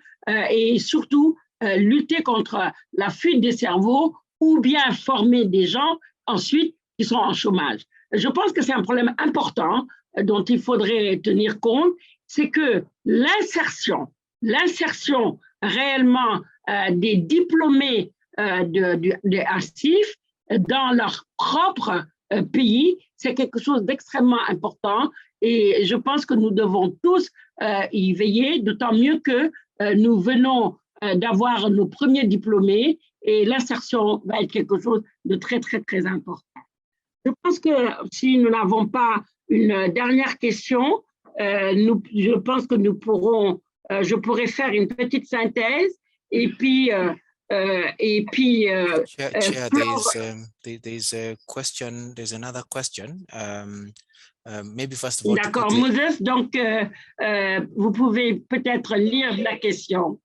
et surtout lutter contre la fuite des cerveaux ou bien former des gens ensuite qui sont en chômage. Je pense que c'est un problème important dont il faudrait tenir compte, c'est que l'insertion réellement des diplômés de ASIF dans leur propre pays, c'est quelque chose d'extrêmement important et je pense que nous devons tous y veiller, d'autant mieux que nous venons d'avoir nos premiers diplômés et l'insertion va être quelque chose de très, très, très important. Je pense que si nous n'avons pas une dernière question, je pense que nous pourrons, je pourrais faire une petite synthèse et puis Chair, there's a question, there's another question. Maybe first of all, d'accord, Moses, donc vous pouvez peut-être lire la question.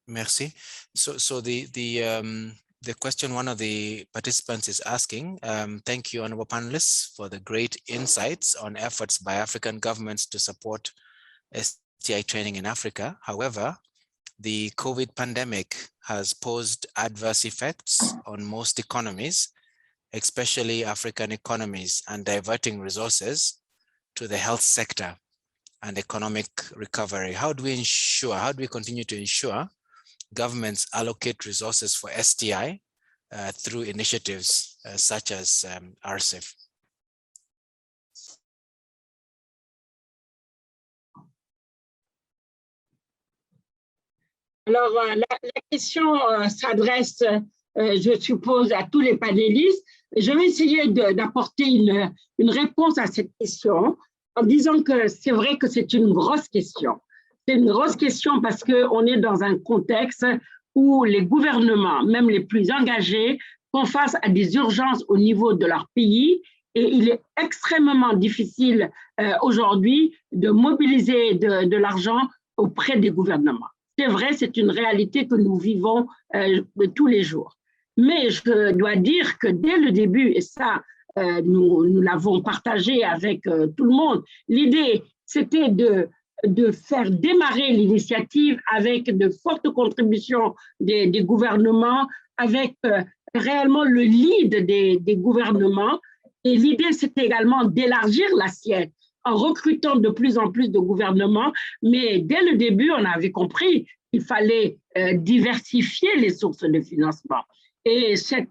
Merci. So the question one of the participants is asking, thank you, honorable panelists, for the great insights on efforts by African governments to support STI training in Africa. However, the COVID pandemic has posed adverse effects on most economies, especially African economies, and diverting resources to the health sector and economic recovery. How do we continue to ensure governments allocate resources for STI through initiatives such as RCEF? Alors, la question s'adresse, je suppose, à tous les panélistes. Je vais essayer d'apporter une réponse à cette question en disant que c'est vrai que c'est une grosse question. C'est une grosse question parce qu'on est dans un contexte où les gouvernements, même les plus engagés, font face à des urgences au niveau de leur pays et il est extrêmement difficile aujourd'hui de mobiliser de l'argent auprès des gouvernements. C'est vrai, c'est une réalité que nous vivons tous les jours. Mais je dois dire que dès le début, et ça, nous l'avons partagé avec tout le monde, l'idée, c'était de faire démarrer l'initiative avec de fortes contributions des gouvernements, avec réellement le lead des gouvernements. Et l'idée, c'était également d'élargir l'assiette en recrutant de plus en plus de gouvernements. Mais dès le début, on avait compris qu'il fallait diversifier les sources de financement. Et cette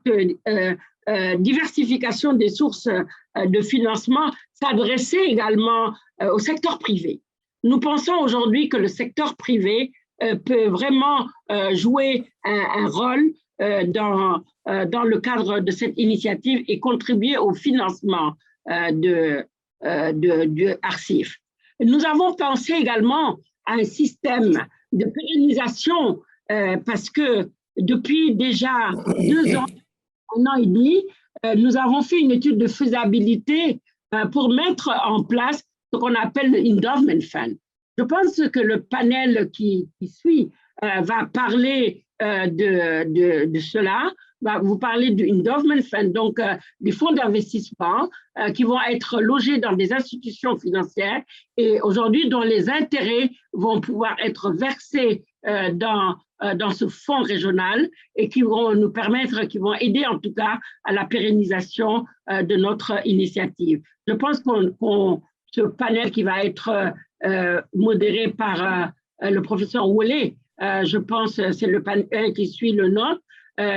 diversification des sources de financement s'adressait également au secteur privé. Nous pensons aujourd'hui que le secteur privé peut vraiment jouer un rôle dans le cadre de cette initiative et contribuer au financement de ARCIF. Nous avons pensé également à un système de pérennisation parce que depuis déjà 2 ans, 1 an et demi, nous avons fait une étude de faisabilité pour mettre en place ce qu'on appelle le Endowment Fund. Je pense que le panel qui suit va parler de cela, va vous parler du Endowment Fund, donc des fonds d'investissement qui vont être logés dans des institutions financières et aujourd'hui dont les intérêts vont pouvoir être versés dans ce fonds régional et qui vont nous permettre, qui vont aider en tout cas à la pérennisation de notre initiative. Je pense ce panel qui va être modéré par le professeur Wole, je pense que c'est le panel qui suit le nôtre,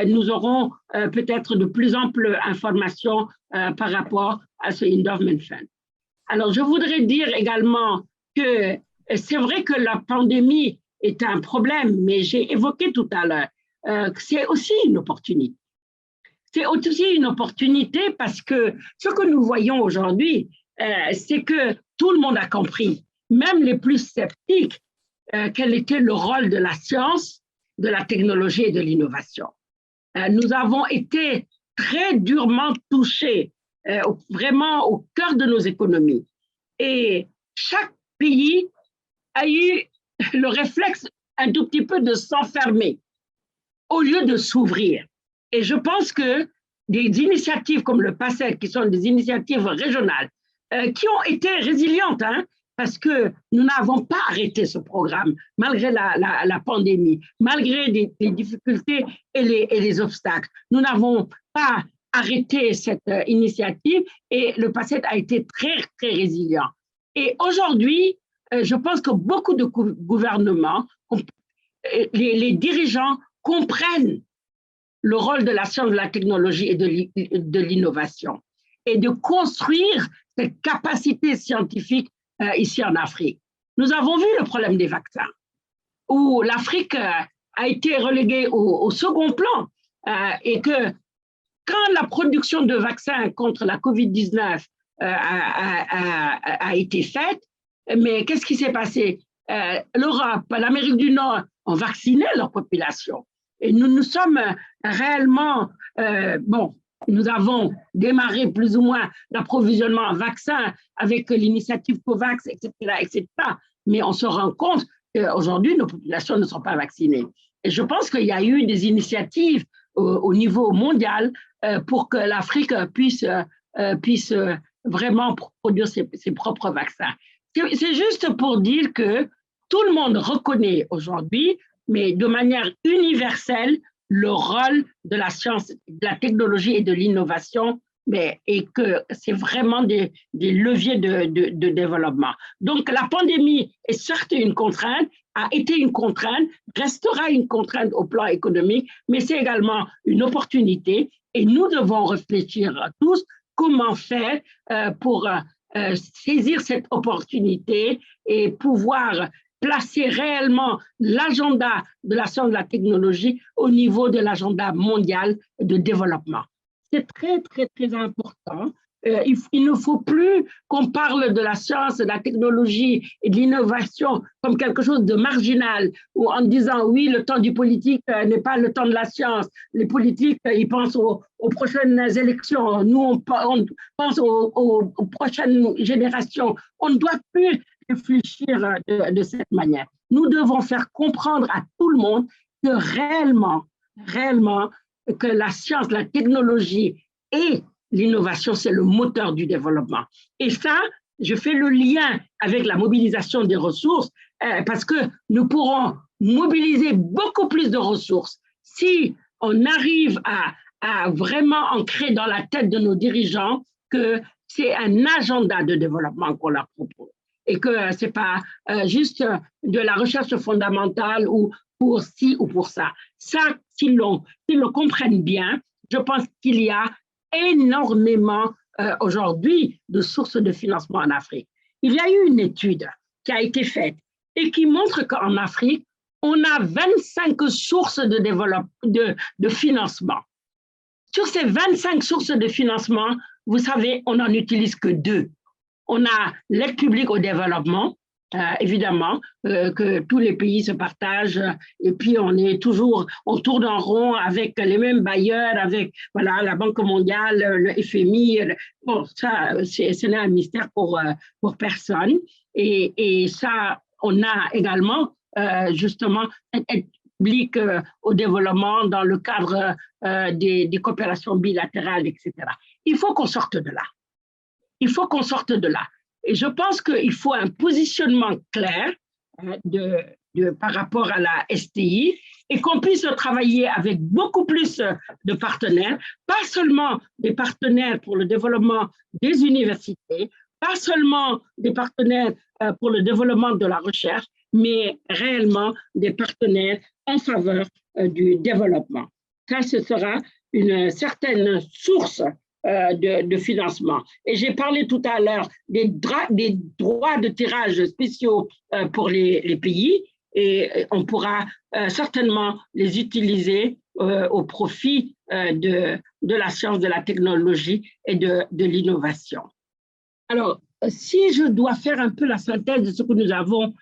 nous aurons peut-être de plus amples informations par rapport à ce Endowment Fund. Alors, je voudrais dire également que c'est vrai que la pandémie est un problème, mais j'ai évoqué tout à l'heure que c'est aussi une opportunité. C'est aussi une opportunité parce que ce que nous voyons aujourd'hui, c'est que tout le monde a compris, même les plus sceptiques, quel était le rôle de la science, de la technologie et de l'innovation. Nous avons été très durement touchés, vraiment au cœur de nos économies. Et chaque pays a eu le réflexe un tout petit peu de s'enfermer au lieu de s'ouvrir. Et je pense que des initiatives comme le PACET, qui sont des initiatives régionales, qui ont été résilientes, parce que nous n'avons pas arrêté ce programme, malgré la pandémie, malgré des difficultés et les obstacles. Nous n'avons pas arrêté cette initiative et le PACET a été très, très résilient. Et aujourd'hui, je pense que beaucoup de gouvernements, les dirigeants comprennent le rôle de la science, de la technologie et de l'innovation et de construire cette capacité scientifique ici en Afrique. Nous avons vu le problème des vaccins, où l'Afrique a été reléguée au second plan et que quand la production de vaccins contre la COVID-19 a été faite, mais qu'est-ce qui s'est passé? L'Europe, l'Amérique du Nord ont vacciné leur population. Et nous sommes réellement, nous avons démarré plus ou moins l'approvisionnement en vaccins avec l'initiative COVAX, etc. Mais on se rend compte qu'aujourd'hui, nos populations ne sont pas vaccinées. Et je pense qu'il y a eu des initiatives au niveau mondial pour que l'Afrique puisse vraiment produire ses propres vaccins. C'est juste pour dire que tout le monde reconnaît aujourd'hui, mais de manière universelle, le rôle de la science, de la technologie et de l'innovation, et que c'est vraiment des leviers de développement. Donc, la pandémie est certes une contrainte, a été une contrainte, restera une contrainte au plan économique, mais c'est également une opportunité et nous devons réfléchir tous comment faire pour saisir cette opportunité et pouvoir placer réellement l'agenda de la science et de la technologie au niveau de l'agenda mondial de développement. C'est très, très, très important. Il ne faut plus qu'on parle de la science, de la technologie et de l'innovation comme quelque chose de marginal, ou en disant oui, le temps du politique n'est pas le temps de la science. Les politiques, ils pensent aux prochaines élections. Nous, on pense aux prochaines générations. On ne doit plus réfléchir de cette manière. Nous devons faire comprendre à tout le monde que réellement, que la science, la technologie et l'innovation, c'est le moteur du développement. Et ça, je fais le lien avec la mobilisation des ressources parce que nous pourrons mobiliser beaucoup plus de ressources si on arrive à vraiment ancrer dans la tête de nos dirigeants que c'est un agenda de développement qu'on leur propose et que ce n'est pas juste de la recherche fondamentale ou pour ci ou pour ça. Ça, s'ils le comprennent bien, je pense qu'il y a énormément aujourd'hui de sources de financement en Afrique. Il y a eu une étude qui a été faite et qui montre qu'en Afrique, on a 25 sources de financement. Sur ces 25 sources de financement, vous savez, on n'en utilise que 2. On a l'aide publique au développement, évidemment, que tous les pays se partagent et puis on tourne en rond avec les mêmes bailleurs, avec la Banque mondiale, le FMI. Bon, ça, ce n'est un mystère pour personne. Et ça, on a également justement aide publique au développement dans le cadre des coopérations bilatérales, etc. Il faut qu'on sorte de là. Et je pense qu'il faut un positionnement clair par rapport à la STI et qu'on puisse travailler avec beaucoup plus de partenaires, pas seulement des partenaires pour le développement des universités, pas seulement des partenaires pour le développement de la recherche, mais réellement des partenaires en faveur du développement. Ça, ce sera une certaine source de financement. Et j'ai parlé tout à l'heure des droits de tirage spéciaux pour les pays et on pourra certainement les utiliser au profit de la science, de la technologie et de l'innovation. Alors, si je dois faire un peu la synthèse de ce que nous avons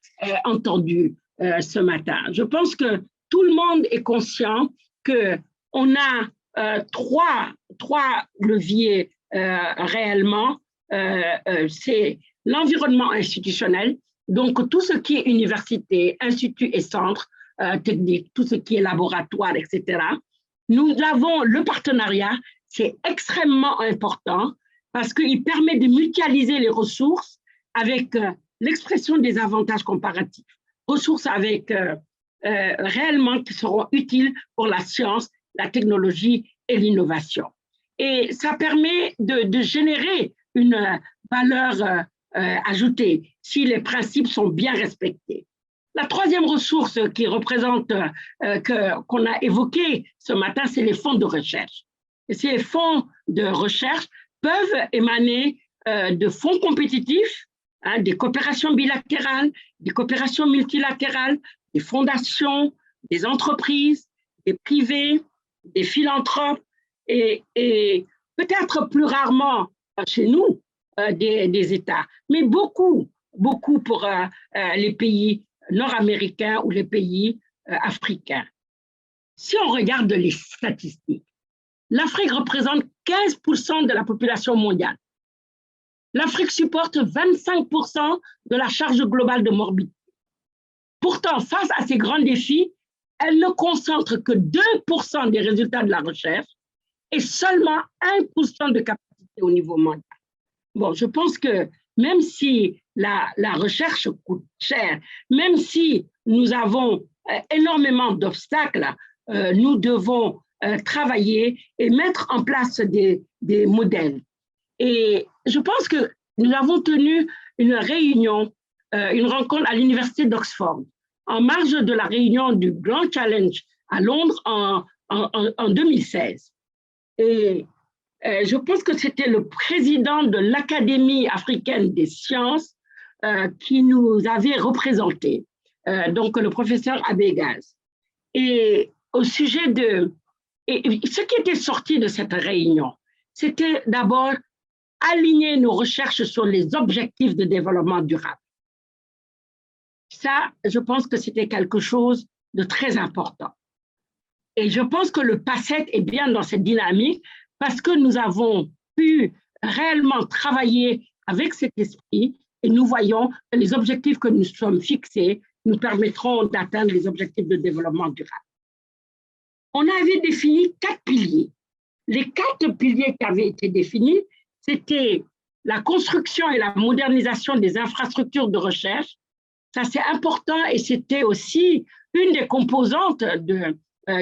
entendu ce matin, je pense que tout le monde est conscient qu'on a trois leviers réellement. C'est l'environnement institutionnel, donc tout ce qui est université, institut et centre technique, tout ce qui est laboratoire, etc. Nous avons le partenariat, c'est extrêmement important parce qu'il permet de mutualiser les ressources avec l'expression des avantages comparatifs, ressources avec réellement qui seront utiles pour la science, la technologie et l'innovation. Et ça permet de générer une valeur ajoutée si les principes sont bien respectés. La troisième ressource qui représente, qu'on a évoquée ce matin, c'est les fonds de recherche. Et ces fonds de recherche peuvent émaner de fonds compétitifs, hein, des coopérations bilatérales, des coopérations multilatérales, des fondations, des entreprises, des privés, des philanthropes et peut-être plus rarement chez nous, des États, mais beaucoup pour les pays nord-américains ou les pays africains. Si on regarde les statistiques, l'Afrique représente 15% de la population mondiale. L'Afrique supporte 25% de la charge globale de morbidité. Pourtant, face à ces grands défis, elle ne concentre que 2% des résultats de la recherche et seulement 1% de capacité au niveau mondial. Bon, je pense que même si la recherche coûte cher, même si nous avons énormément d'obstacles, nous devons travailler et mettre en place des modèles. Et je pense que nous avons tenu une réunion, une rencontre à l'Université d'Oxford, en marge de la réunion du Grand Challenge à Londres en 2016. Et je pense que c'était le président de l'Académie africaine des sciences qui nous avait représentés, donc le professeur Abegaz. Et au sujet de... Et ce qui était sorti de cette réunion, c'était d'abord aligner nos recherches sur les objectifs de développement durable. Ça, je pense que c'était quelque chose de très important. Et je pense que le PACET est bien dans cette dynamique parce que nous avons pu réellement travailler avec cet esprit et nous voyons que les objectifs que nous sommes fixés nous permettront d'atteindre les objectifs de développement durable. On avait défini 4 piliers. Les 4 piliers qui avaient été définis, c'était la construction et la modernisation des infrastructures de recherche. Ça, c'est important et c'était aussi une des composantes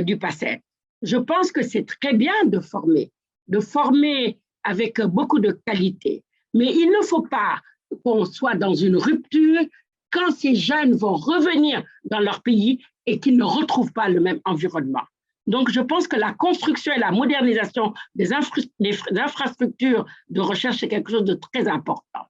du PACET. Je pense que c'est très bien de former avec beaucoup de qualité. Mais il ne faut pas qu'on soit dans une rupture quand ces jeunes vont revenir dans leur pays et qu'ils ne retrouvent pas le même environnement. Donc, je pense que la construction et la modernisation des infrastructures de recherche, c'est quelque chose de très important.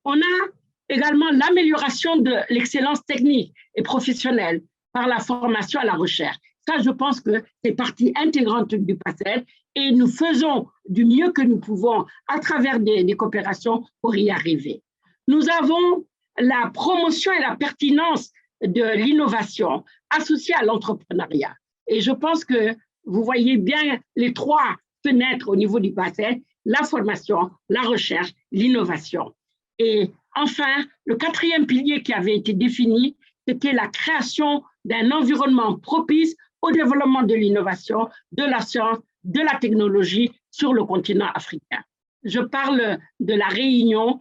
On a également l'amélioration de l'excellence technique et professionnelle par la formation à la recherche. Ça, je pense que c'est partie intégrante du PACET et nous faisons du mieux que nous pouvons à travers des coopérations pour y arriver. Nous avons la promotion et la pertinence de l'innovation associée à l'entrepreneuriat. Et je pense que vous voyez bien les 3 fenêtres au niveau du PACET, la formation, la recherche, l'innovation. Et enfin, le 4e pilier qui avait été défini, c'était la création d'un environnement propice au développement de l'innovation, de la science, de la technologie sur le continent africain. Je parle de la réunion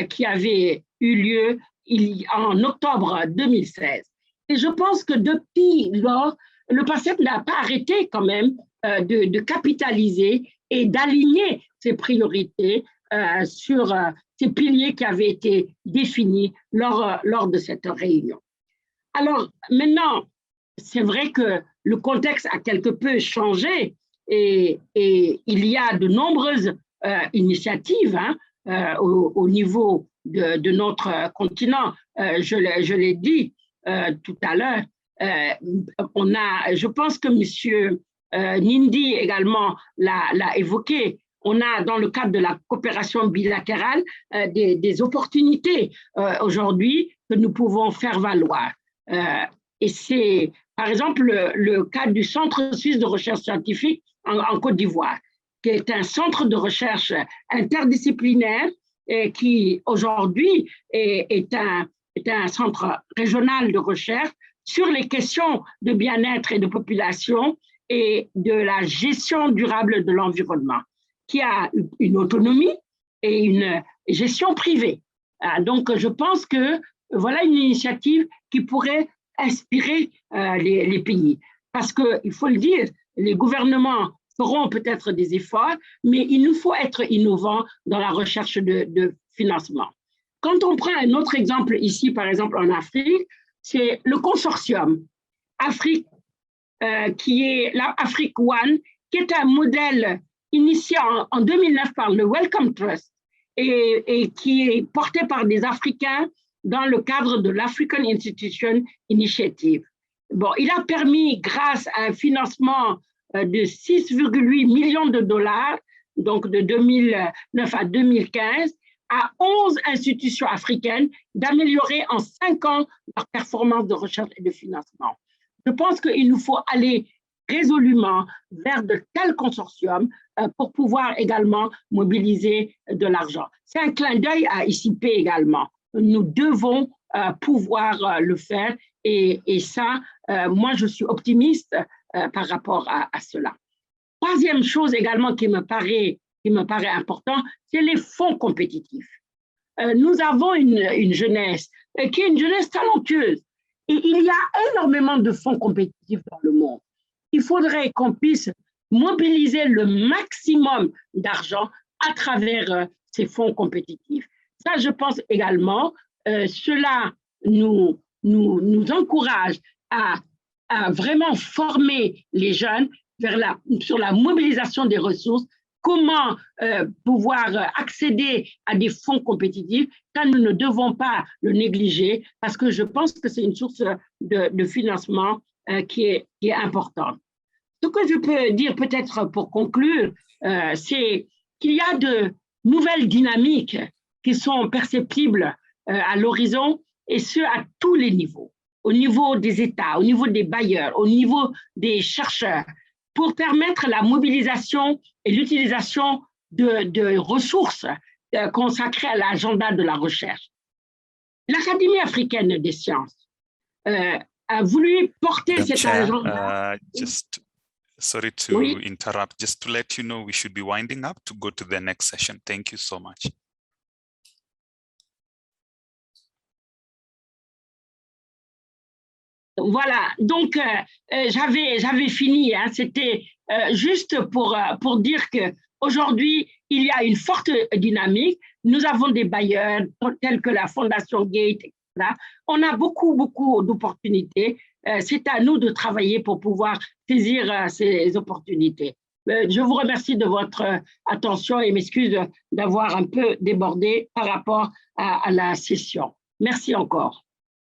qui avait eu lieu en octobre 2016. Et je pense que depuis lors, le PACET n'a pas arrêté quand même de capitaliser et d'aligner ses priorités sur ces piliers qui avaient été définis lors de cette réunion. Alors maintenant, c'est vrai que le contexte a quelque peu changé et il y a de nombreuses initiatives au niveau de notre continent. Je l'ai dit, tout à l'heure, je pense que M. Nindi également l'a évoqué, on a dans le cadre de la coopération bilatérale des opportunités aujourd'hui que nous pouvons faire valoir. Et c'est par exemple le cas du Centre suisse de recherche scientifique en Côte d'Ivoire, qui est un centre de recherche interdisciplinaire et qui aujourd'hui est un centre régional de recherche sur les questions de bien-être et de population et de la gestion durable de l'environnement, qui a une autonomie et une gestion privée. Donc, je pense que voilà une initiative qui pourrait inspirer les pays. Parce qu'il faut le dire, les gouvernements feront peut-être des efforts, mais il nous faut être innovants dans la recherche de financement. Quand on prend un autre exemple ici, par exemple en Afrique, c'est le consortium Afrique, qui est l'Afrique One, qui est un modèle initié en 2009 par le Wellcome Trust et qui est porté par des Africains dans le cadre de l'African Institution Initiative. Bon, il a permis, grâce à un financement de 6,8 millions de dollars, donc de 2009 à 2015, à 11 institutions africaines d'améliorer en 5 ans leur performance de recherche et de financement. Je pense qu'il nous faut aller résolument vers de tels consortiums pour pouvoir également mobiliser de l'argent. C'est un clin d'œil à ICP également. Nous devons pouvoir le faire et ça, moi, je suis optimiste par rapport à cela. Troisième chose également qui me paraît important, c'est les fonds compétitifs. Nous avons une jeunesse qui est une jeunesse talentueuse et il y a énormément de fonds compétitifs dans le monde. Il faudrait qu'on puisse mobiliser le maximum d'argent à travers ces fonds compétitifs. Ça, je pense également, cela nous encourage à vraiment former les jeunes sur la mobilisation des ressources, comment pouvoir accéder à des fonds compétitifs, car nous ne devons pas le négliger, parce que je pense que c'est une source de financement qui est importante. Ce que je peux dire peut-être pour conclure, c'est qu'il y a de nouvelles dynamiques qui sont perceptibles à l'horizon, et ce, à tous les niveaux, au niveau des États, au niveau des bailleurs, au niveau des chercheurs, pour permettre la mobilisation et l'utilisation de ressources consacrées à l'agenda de la recherche. L'Académie africaine des sciences a voulu porter cet agenda. Sorry to interrupt, just to let you know, we should be winding up to go to the next session. Thank you so much. Voilà, donc j'avais fini, hein. C'était juste pour dire qu'aujourd'hui, il y a une forte dynamique. Nous avons des bailleurs tels que la Fondation Gates, etc. On a beaucoup d'opportunités. C'est à nous de travailler pour pouvoir saisir ces opportunités. Je vous remercie de votre attention et m'excuse d'avoir un peu débordé par rapport à la session. Merci encore.